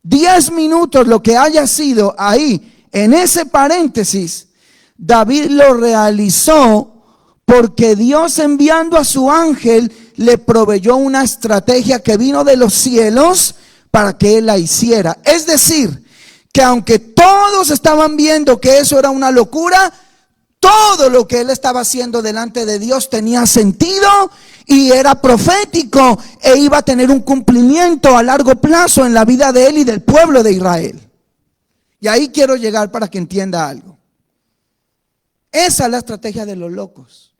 10 minutos, lo que haya sido ahí, en ese paréntesis, David lo realizó porque Dios, enviando a su ángel, le proveyó una estrategia que vino de los cielos para que él la hiciera. Es decir, que aunque todos estaban viendo que eso era una locura, todo lo que él estaba haciendo delante de Dios tenía sentido y era profético e iba a tener un cumplimiento a largo plazo en la vida de él y del pueblo de Israel. Y ahí quiero llegar para que entienda algo. Esa es la estrategia de los locos.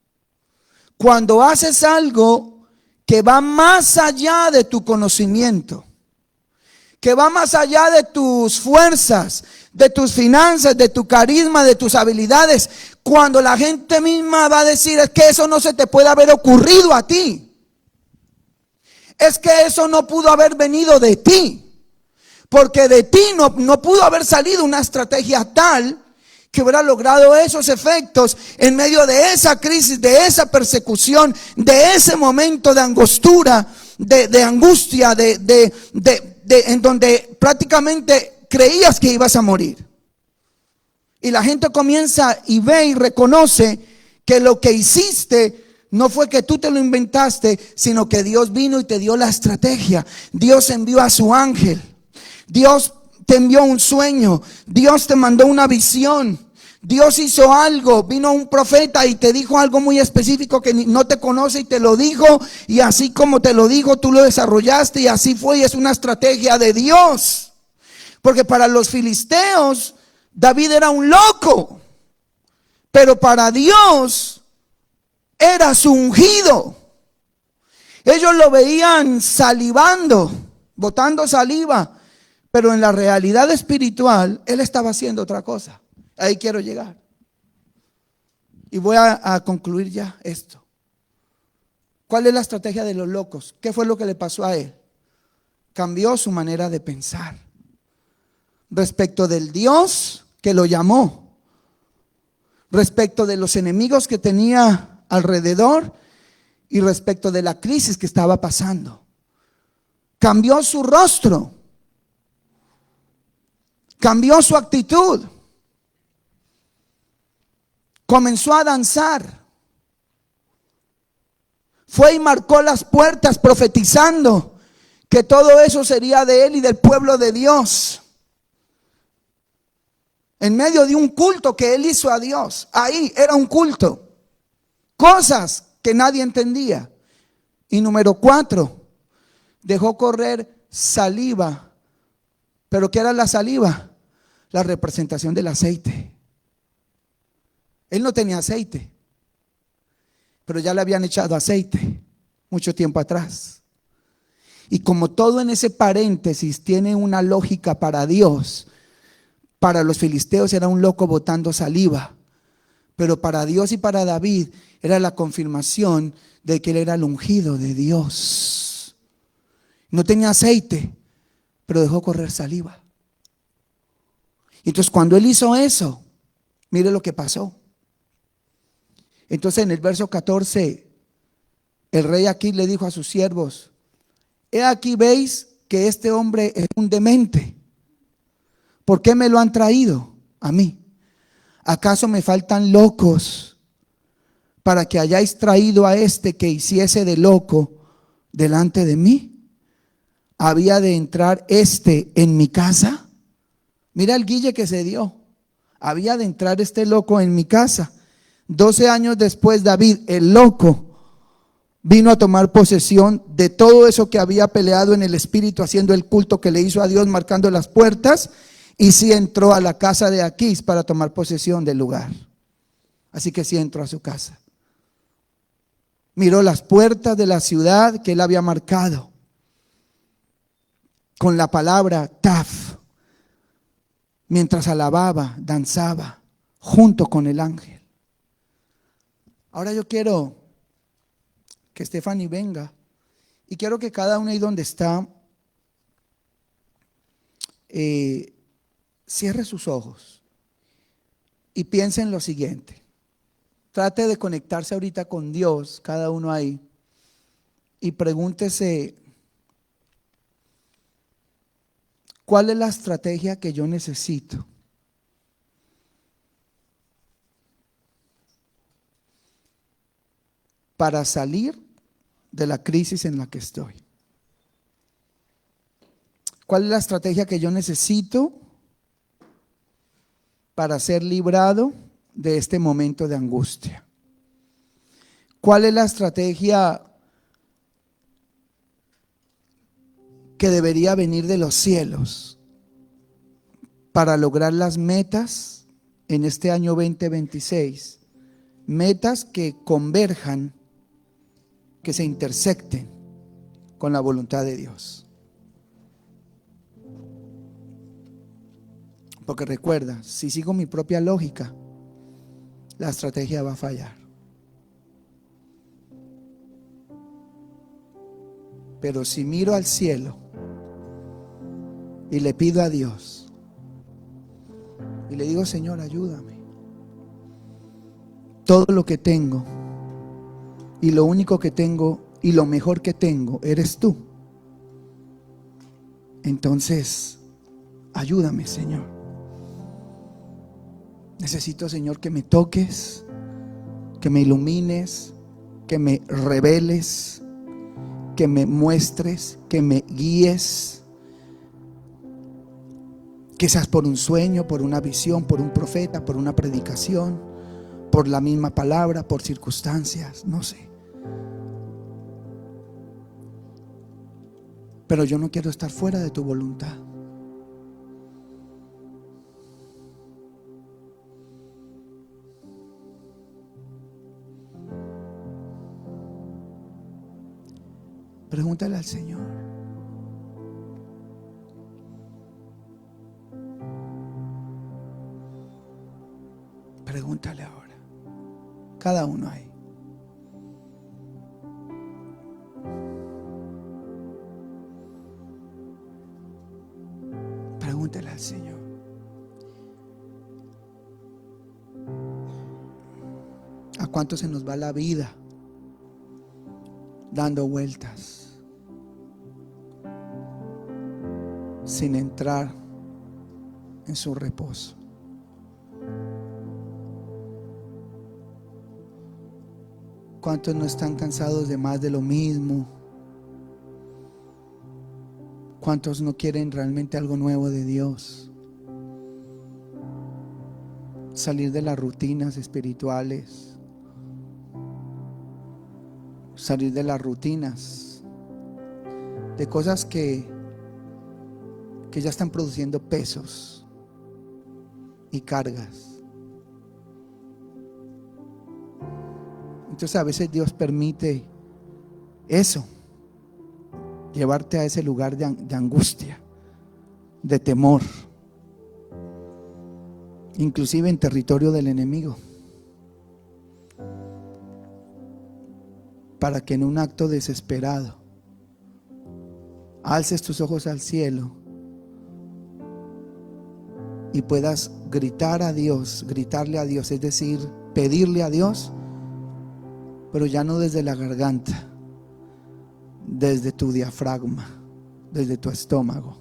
Cuando haces algo que va más allá de tu conocimiento, que va más allá de tus fuerzas, de tus finanzas, de tu carisma, de tus habilidades, cuando la gente misma va a decir: es que eso no se te puede haber ocurrido a ti, es que eso no pudo haber venido de ti, porque de ti no pudo haber salido una estrategia tal que hubiera logrado esos efectos en medio de esa crisis, de esa persecución, de ese momento de angostura, de angustia, en donde prácticamente creías que ibas a morir. Y la gente comienza y ve y reconoce que lo que hiciste no fue que tú te lo inventaste, sino que Dios vino y te dio la estrategia. Dios envió a su ángel. Dios te envió un sueño, Dios te mandó una visión, Dios hizo algo, vino un profeta y te dijo algo muy específico que no te conoce y te lo dijo, y así como te lo dijo, tú lo desarrollaste y así fue, y es una estrategia de Dios. Porque para los filisteos, David era un loco, pero para Dios era su ungido. Ellos lo veían salivando, botando saliva, pero en la realidad espiritual, él estaba haciendo otra cosa. Ahí quiero llegar. Y voy a concluir ya esto. ¿Cuál es la estrategia de los locos? ¿Qué fue lo que le pasó a él? Cambió su manera de pensar respecto del Dios que lo llamó, respecto de los enemigos que tenía alrededor y respecto de la crisis que estaba pasando. Cambió su rostro, cambió su actitud, comenzó a danzar, fue y marcó las puertas profetizando que todo eso sería de él y del pueblo de Dios. En medio de un culto que él hizo a Dios, ahí era un culto, cosas que nadie entendía. Y número 4, dejó correr saliva. ¿Pero qué era la saliva? La representación del aceite. Él no tenía aceite, pero ya le habían echado aceite mucho tiempo atrás. Y como todo en ese paréntesis tiene una lógica para Dios, para los filisteos era un loco botando saliva, pero para Dios y para David era la confirmación de que él era el ungido de Dios. No tenía aceite, pero dejó correr saliva. Entonces cuando él hizo eso, mire lo que pasó. Entonces en el verso 14, el rey Aquís le dijo a sus siervos: he aquí veis que este hombre es un demente. ¿Por qué me lo han traído a mí? ¿Acaso me faltan locos para que hayáis traído a este que hiciese de loco delante de mí? ¿Había de entrar este en mi casa? Mira el guille que se dio. Había de entrar este loco en mi casa. 12 años después, David, el loco, vino a tomar posesión de todo eso que había peleado en el espíritu, haciendo el culto que le hizo a Dios, marcando las puertas, y sí entró a la casa de Aquís para tomar posesión del lugar. Así que sí entró a su casa. Miró las puertas de la ciudad que él había marcado con la palabra Taf, mientras alababa, danzaba junto con el ángel. Ahora yo quiero que Stephanie venga y quiero que cada uno ahí donde está cierre sus ojos y piense en lo siguiente. Trate de conectarse ahorita con Dios, cada uno ahí, y pregúntese: ¿cuál es la estrategia que yo necesito para salir de la crisis en la que estoy? ¿Cuál es la estrategia que yo necesito para ser librado de este momento de angustia? ¿Cuál es la estrategia que debería venir de los cielos para lograr las metas en este año 2026? Metas que converjan, que se intersecten con la voluntad de Dios. Porque recuerda, si sigo mi propia lógica, la estrategia va a fallar. Pero si miro al cielo y le pido a Dios y le digo: Señor, ayúdame. Todo lo que tengo y lo único que tengo y lo mejor que tengo eres tú. Entonces, ayúdame, Señor. Necesito, Señor, que me toques, que me ilumines, que me reveles, que me muestres, que me guíes. Quizás por un sueño, por una visión, por un profeta, por una predicación, por la misma palabra, por circunstancias, no sé. Pero yo no quiero estar fuera de tu voluntad. Pregúntale al Señor. Pregúntale ahora. Cada uno ahí. Pregúntale al Señor. ¿A cuánto se nos va la vida dando vueltas sin entrar en su reposo? ¿Cuántos no están cansados de más de lo mismo? ¿Cuántos no quieren realmente algo nuevo de Dios? Salir de las rutinas espirituales, salir de las rutinas de cosas que ya están produciendo pesos y cargas. Entonces a veces Dios permite eso, llevarte a ese lugar de angustia, de temor, inclusive en territorio del enemigo, para que en un acto desesperado alces tus ojos al cielo y puedas gritar a Dios, gritarle a Dios, es decir, pedirle a Dios, pero ya no desde la garganta, desde tu diafragma, desde tu estómago,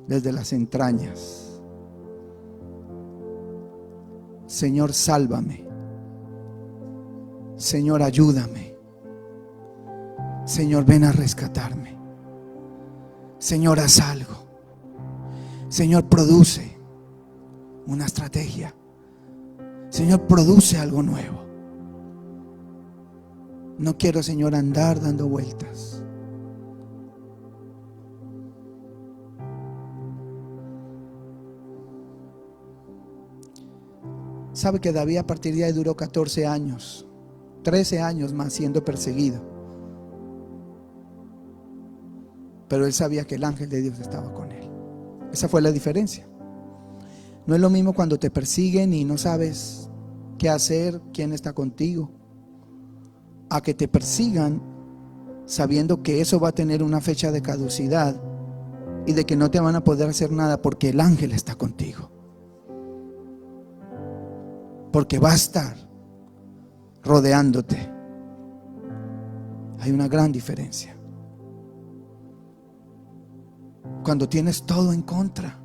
desde las entrañas. Señor, sálvame. Señor, ayúdame. Señor, ven a rescatarme. Señor, haz algo. Señor, produce una estrategia. Señor, produce algo nuevo. No quiero, Señor, andar dando vueltas. Sabe que David a partir de ahí duró 14 años, 13 años más siendo perseguido. Pero él sabía que el ángel de Dios estaba con él. Esa fue la diferencia. No es lo mismo cuando te persiguen y no sabes qué hacer, quién está contigo, a que te persigan sabiendo que eso va a tener una fecha de caducidad y de que no te van a poder hacer nada porque el ángel está contigo, porque va a estar rodeándote. Hay una gran diferencia cuando tienes todo en contra.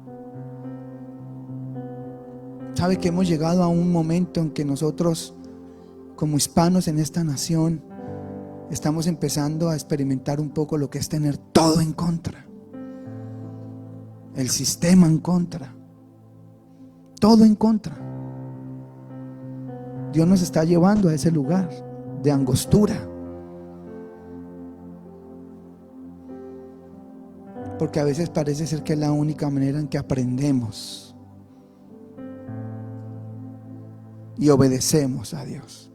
Sabe que hemos llegado a un momento en que nosotros, como hispanos en esta nación, estamos empezando a experimentar un poco lo que es tener todo en contra, el sistema en contra, todo en contra. Dios nos está llevando a ese lugar de angostura, porque a veces parece ser que es la única manera en que aprendemos y obedecemos a Dios.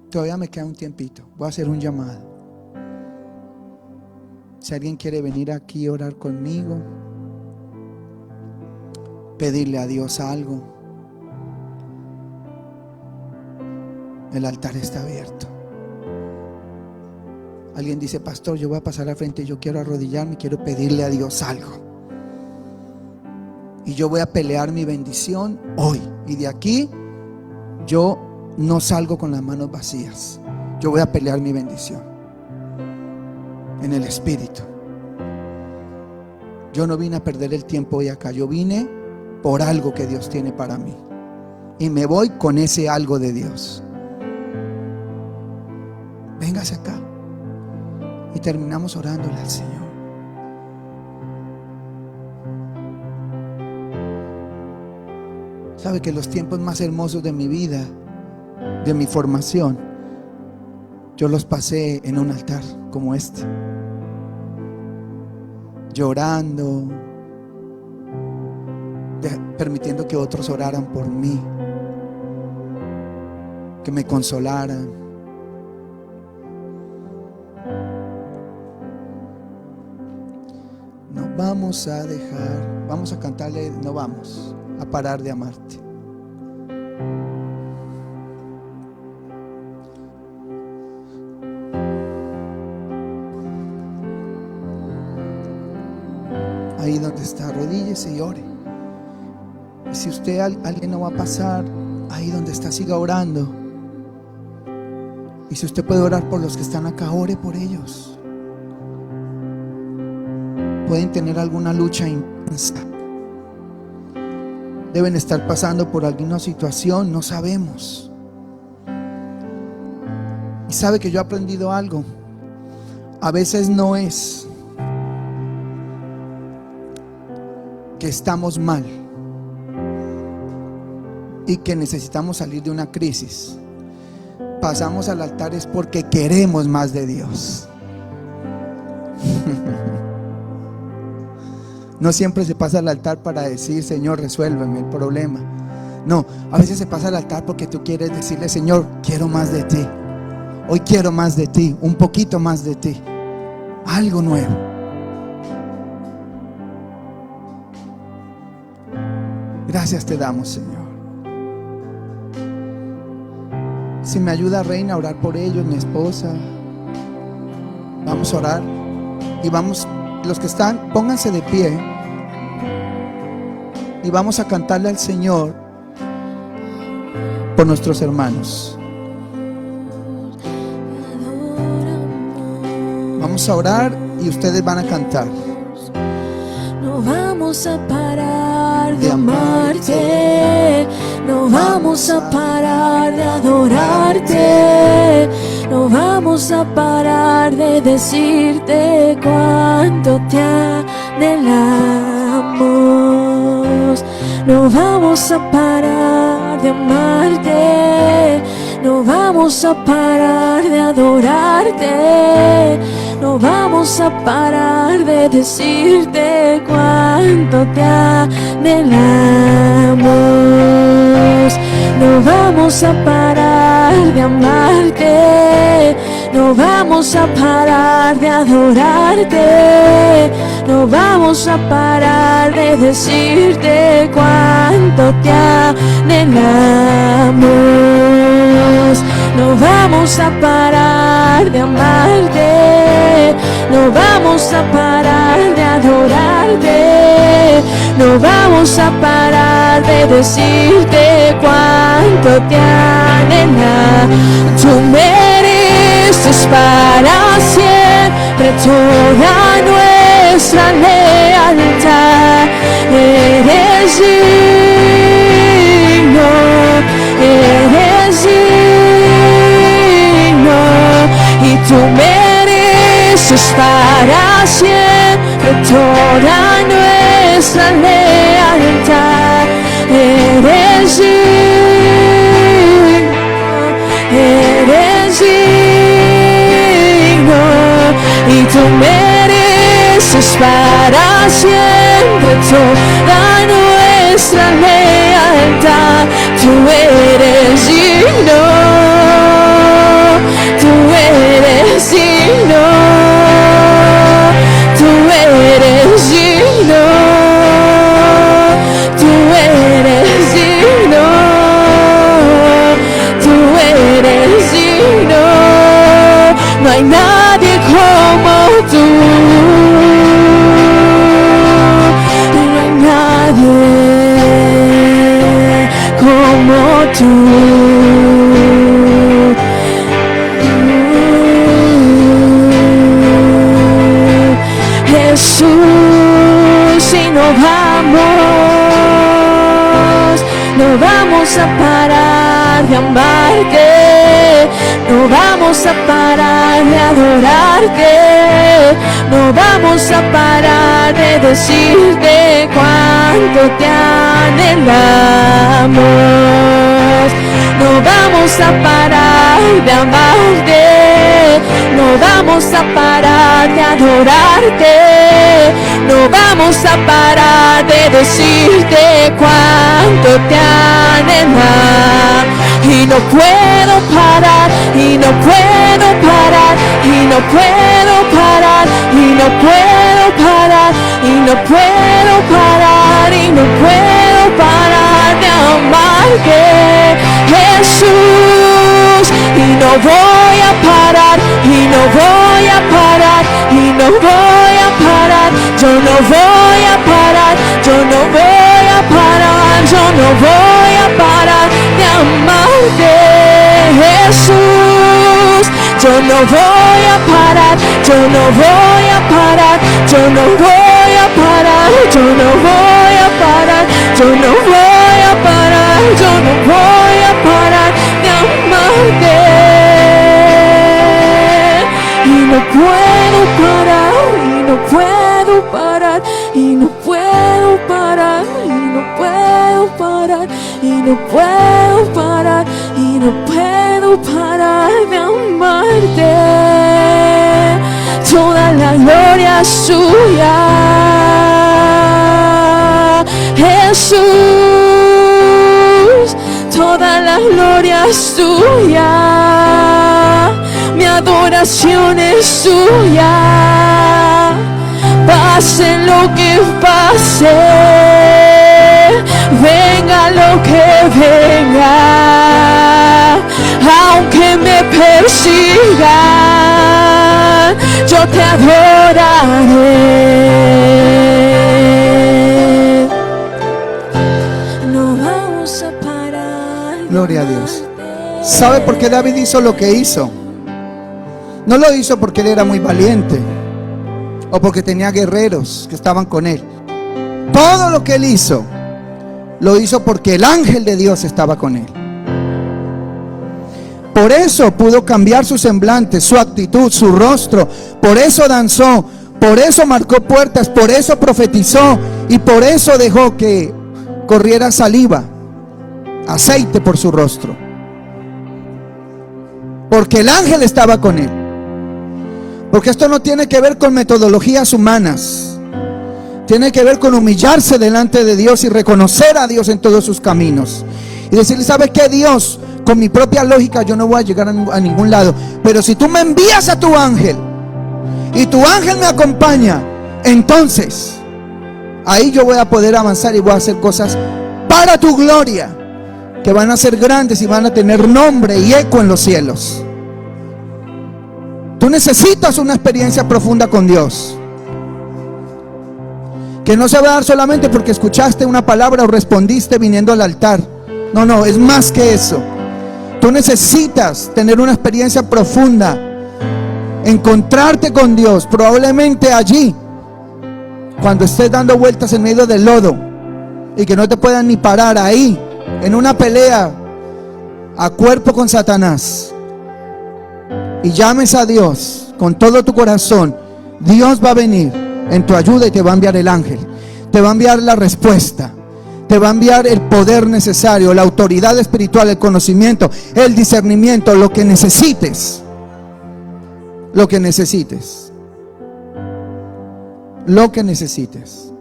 Todavía me queda un tiempito. Voy a hacer un llamado. Si alguien quiere venir aquí a orar conmigo, pedirle a Dios algo, el altar está abierto. Alguien dice: pastor, yo voy a pasar al frente, yo quiero arrodillarme, quiero pedirle a Dios algo, y yo voy a pelear mi bendición hoy, y de aquí yo no salgo con las manos vacías. Yo voy a pelear mi bendición en el Espíritu. Yo no vine a perder el tiempo hoy acá. Yo vine por algo que Dios tiene para mí, y me voy con ese algo de Dios. véngase acá. Y terminamos orándole al Señor. Sabe que los tiempos más hermosos de mi vida, de mi formación, yo los pasé en un altar como este, llorando, permitiendo que otros oraran por mí, que me consolaran. No vamos a dejar, vamos a cantarle, no vamos a parar de amarte. Ahí donde está, arrodíllese y ore. Y si usted, alguien no va a pasar, ahí donde está, siga orando. Y si usted puede orar por los que están acá, ore por ellos. Pueden tener alguna lucha intensa, deben estar pasando por alguna situación, no sabemos. Y sabe que yo he aprendido algo. A veces no es que estamos mal y que necesitamos salir de una crisis. Pasamos al altar es porque queremos más de Dios. No siempre se pasa al altar para decir: Señor, resuélveme el problema. No, a veces se pasa al altar porque tú quieres decirle: Señor, quiero más de ti. Hoy quiero más de ti, un poquito más de ti, algo nuevo. Gracias te damos, Señor. Si me ayuda, Reina, a orar por ellos, mi esposa. Vamos a orar. Y vamos, los que están, pónganse de pie. Y vamos a cantarle al Señor por nuestros hermanos. Vamos a orar y ustedes van a cantar. No vamos a parar de amarte, no vamos a parar de adorarte, no vamos a parar de decirte cuánto te anhelamos. No vamos a parar de amarte, no vamos a parar de adorarte, no vamos a parar de decirte cuánto te anhelamos. No vamos a parar de amarte, no vamos a parar de adorarte, no vamos a parar de decirte cuánto te anhelamos. No vamos a parar de amarte, no vamos a parar de adorarte, no vamos a parar de decirte cuánto te anhelamos. Tú mereces para siempre toda nuestra lealtad. Eres digno, eres digno, y tú mereces para siempre toda nuestra lealtad. Eres digno, eres digno, y tú mereces para siempre toda nuestra lealtad. Tú eres digno, tú eres digno, tú eres digno, tú eres digno, tú eres digno. No hay nadie como tú, no hay nadie como tú. Jesús, y no vamos a parar de amarte, no No vamos a parar de adorarte, no vamos a parar de decirte cuánto te anhelamos. No vamos a parar de amarte, no vamos a parar de adorarte, no vamos a parar de decirte cuánto te anhelamos. Y no puedo parar, y no puedo parar, y no puedo parar, y no puedo parar, y no puedo parar, y no puedo parar de amarte, Jesús. Y no voy a parar, y no voy a parar, y no voy a parar, yo no voy a parar, yo no voy a parar, yo no voy a parar de amarte, Jesús. Yo no voy a parar, yo no voy a parar, yo no voy a parar, yo no voy a parar, yo no voy a parar, yo no voy a parar de amarte. Y no puedo parar, y no puedo parar, y no puedo parar, y no puedo parar, y no puedo parar, y no puedo parar de amarte. Toda la gloria es suya, Jesús. Toda la gloria es suya, mi adoración es suya. Pase lo que pase, venga lo que venga, aunque me persigan, yo te adoraré. No vamos a parar. Gloria a Dios. ¿Sabe por qué David hizo lo que hizo? No lo hizo porque él era muy valiente o porque tenía guerreros que estaban con él. Todo lo que él hizo, lo hizo porque el ángel de Dios estaba con él. Por eso pudo cambiar su semblante, su actitud, su rostro. Por eso danzó, por eso marcó puertas, por eso profetizó y por eso dejó que corriera saliva, aceite por su rostro. Porque el ángel estaba con él. Porque esto no tiene que ver con metodologías humanas. Tiene que ver con humillarse delante de Dios y reconocer a Dios en todos sus caminos. Y decirle, ¿sabe qué, Dios? Con mi propia lógica yo no voy a llegar a ningún lado. Pero si tú me envías a tu ángel y tu ángel me acompaña, entonces ahí yo voy a poder avanzar y voy a hacer cosas para tu gloria, que van a ser grandes y van a tener nombre y eco en los cielos. Tú necesitas una experiencia profunda con Dios, que no se va a dar solamente porque escuchaste una palabra o respondiste viniendo al altar. No, no, es más que eso. Tú necesitas tener una experiencia profunda, encontrarte con Dios, probablemente allí, cuando estés dando vueltas en medio del lodo y que no te puedan ni parar ahí, en una pelea a cuerpo con Satanás, y llames a Dios con todo tu corazón. Dios va a venir en tu ayuda y te va a enviar el ángel, te va a enviar la respuesta, te va a enviar el poder necesario, la autoridad espiritual, el conocimiento, el discernimiento, lo que necesites, lo que necesites, lo que necesites.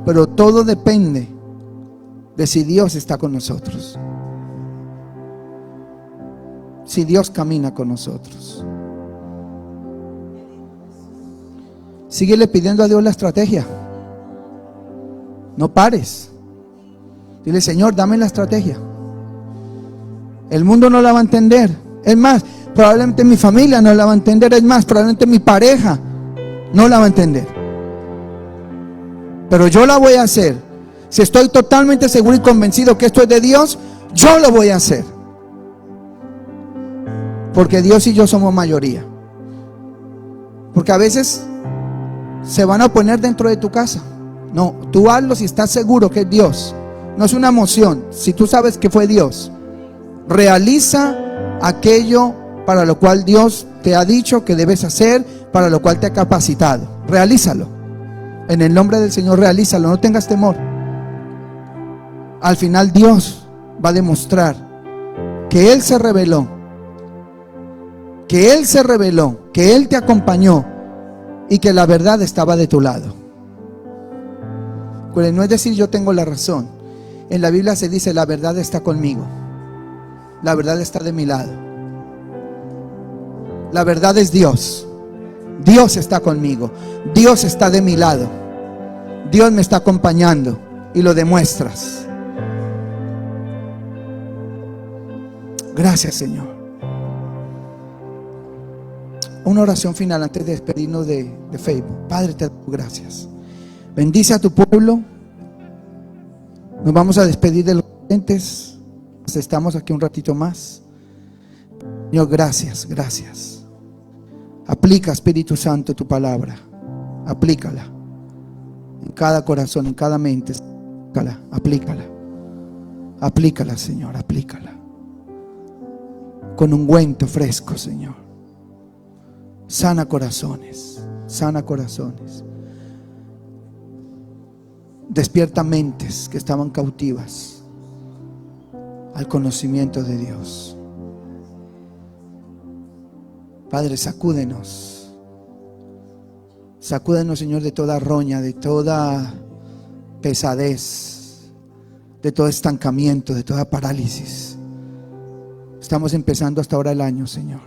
Pero todo depende de si Dios está con nosotros, si Dios camina con nosotros. Síguele pidiendo a Dios la estrategia. No pares. Dile, Señor, dame la estrategia. El mundo no la va a entender. Es más, probablemente mi familia no la va a entender. Es más, probablemente mi pareja no la va a entender. Pero yo la voy a hacer. Si estoy totalmente seguro y convencido que esto es de Dios, yo lo voy a hacer. Porque Dios y yo somos mayoría. Porque a veces se van a oponer dentro de tu casa. No, tú hazlo si estás seguro que es Dios. No es una emoción. Si tú sabes que fue Dios, Realiza aquello para lo cual Dios te ha dicho que debes hacer, para lo cual te ha capacitado. Realízalo. En el nombre del Señor, realízalo. No tengas temor. Al final Dios va a demostrar que Él se reveló, que Él te acompañó y que la verdad estaba de tu lado. No es decir yo tengo la razón. En la Biblia se dice la verdad está conmigo. La verdad está de mi lado. La verdad es Dios. Dios está conmigo. Dios está de mi lado. Dios me está acompañando y lo demuestras. Gracias, Señor. Una oración final antes de despedirnos de Facebook. Padre, te doy gracias. Bendice a tu pueblo. Nos vamos a despedir de los oyentes. Estamos aquí un ratito más. Señor, gracias, gracias. Aplica, Espíritu Santo, tu palabra. Aplícala en cada corazón, en cada mente. Aplícala. Aplícala, Señor, aplícala. Con ungüento fresco, Señor. Sana corazones. Sana corazones. Despierta mentes que estaban cautivas al conocimiento de Dios. Padre, sacúdenos. Sacúdenos, Señor, de toda roña, de toda pesadez, de todo estancamiento, de toda parálisis. Estamos empezando hasta ahora el año, Señor.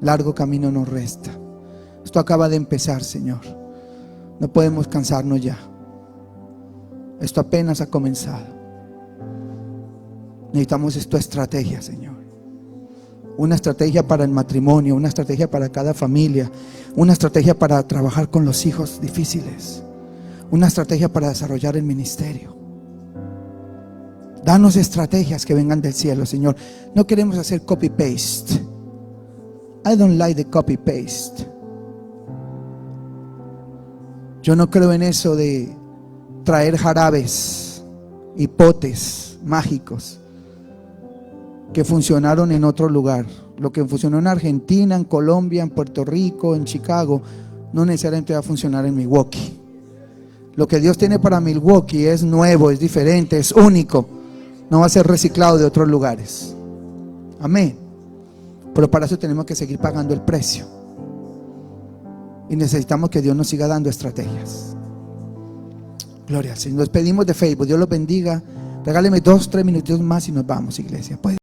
Largo camino nos resta. Esto acaba de empezar, Señor. No podemos cansarnos ya. Esto apenas ha comenzado. Necesitamos tu estrategia, Señor. Una estrategia para el matrimonio, una estrategia para cada familia, una estrategia para trabajar con los hijos difíciles, una estrategia para desarrollar el ministerio. Danos estrategias que vengan del cielo, Señor. No queremos hacer copy-paste. I don't like the copy-paste. Yo no creo en eso de traer jarabes y potes mágicos que funcionaron en otro lugar. Lo que funcionó en Argentina, en Colombia, en Puerto Rico, en Chicago, no necesariamente va a funcionar en Milwaukee. Lo que Dios tiene para Milwaukee es nuevo, es diferente, es único. No va a ser reciclado de otros lugares. Amén. Pero para eso tenemos que seguir pagando el precio. Y necesitamos que Dios nos siga dando estrategias. Gloria al Señor. Nos despedimos de Facebook. Dios los bendiga. Regáleme 2-3 minutitos más y nos vamos, iglesia.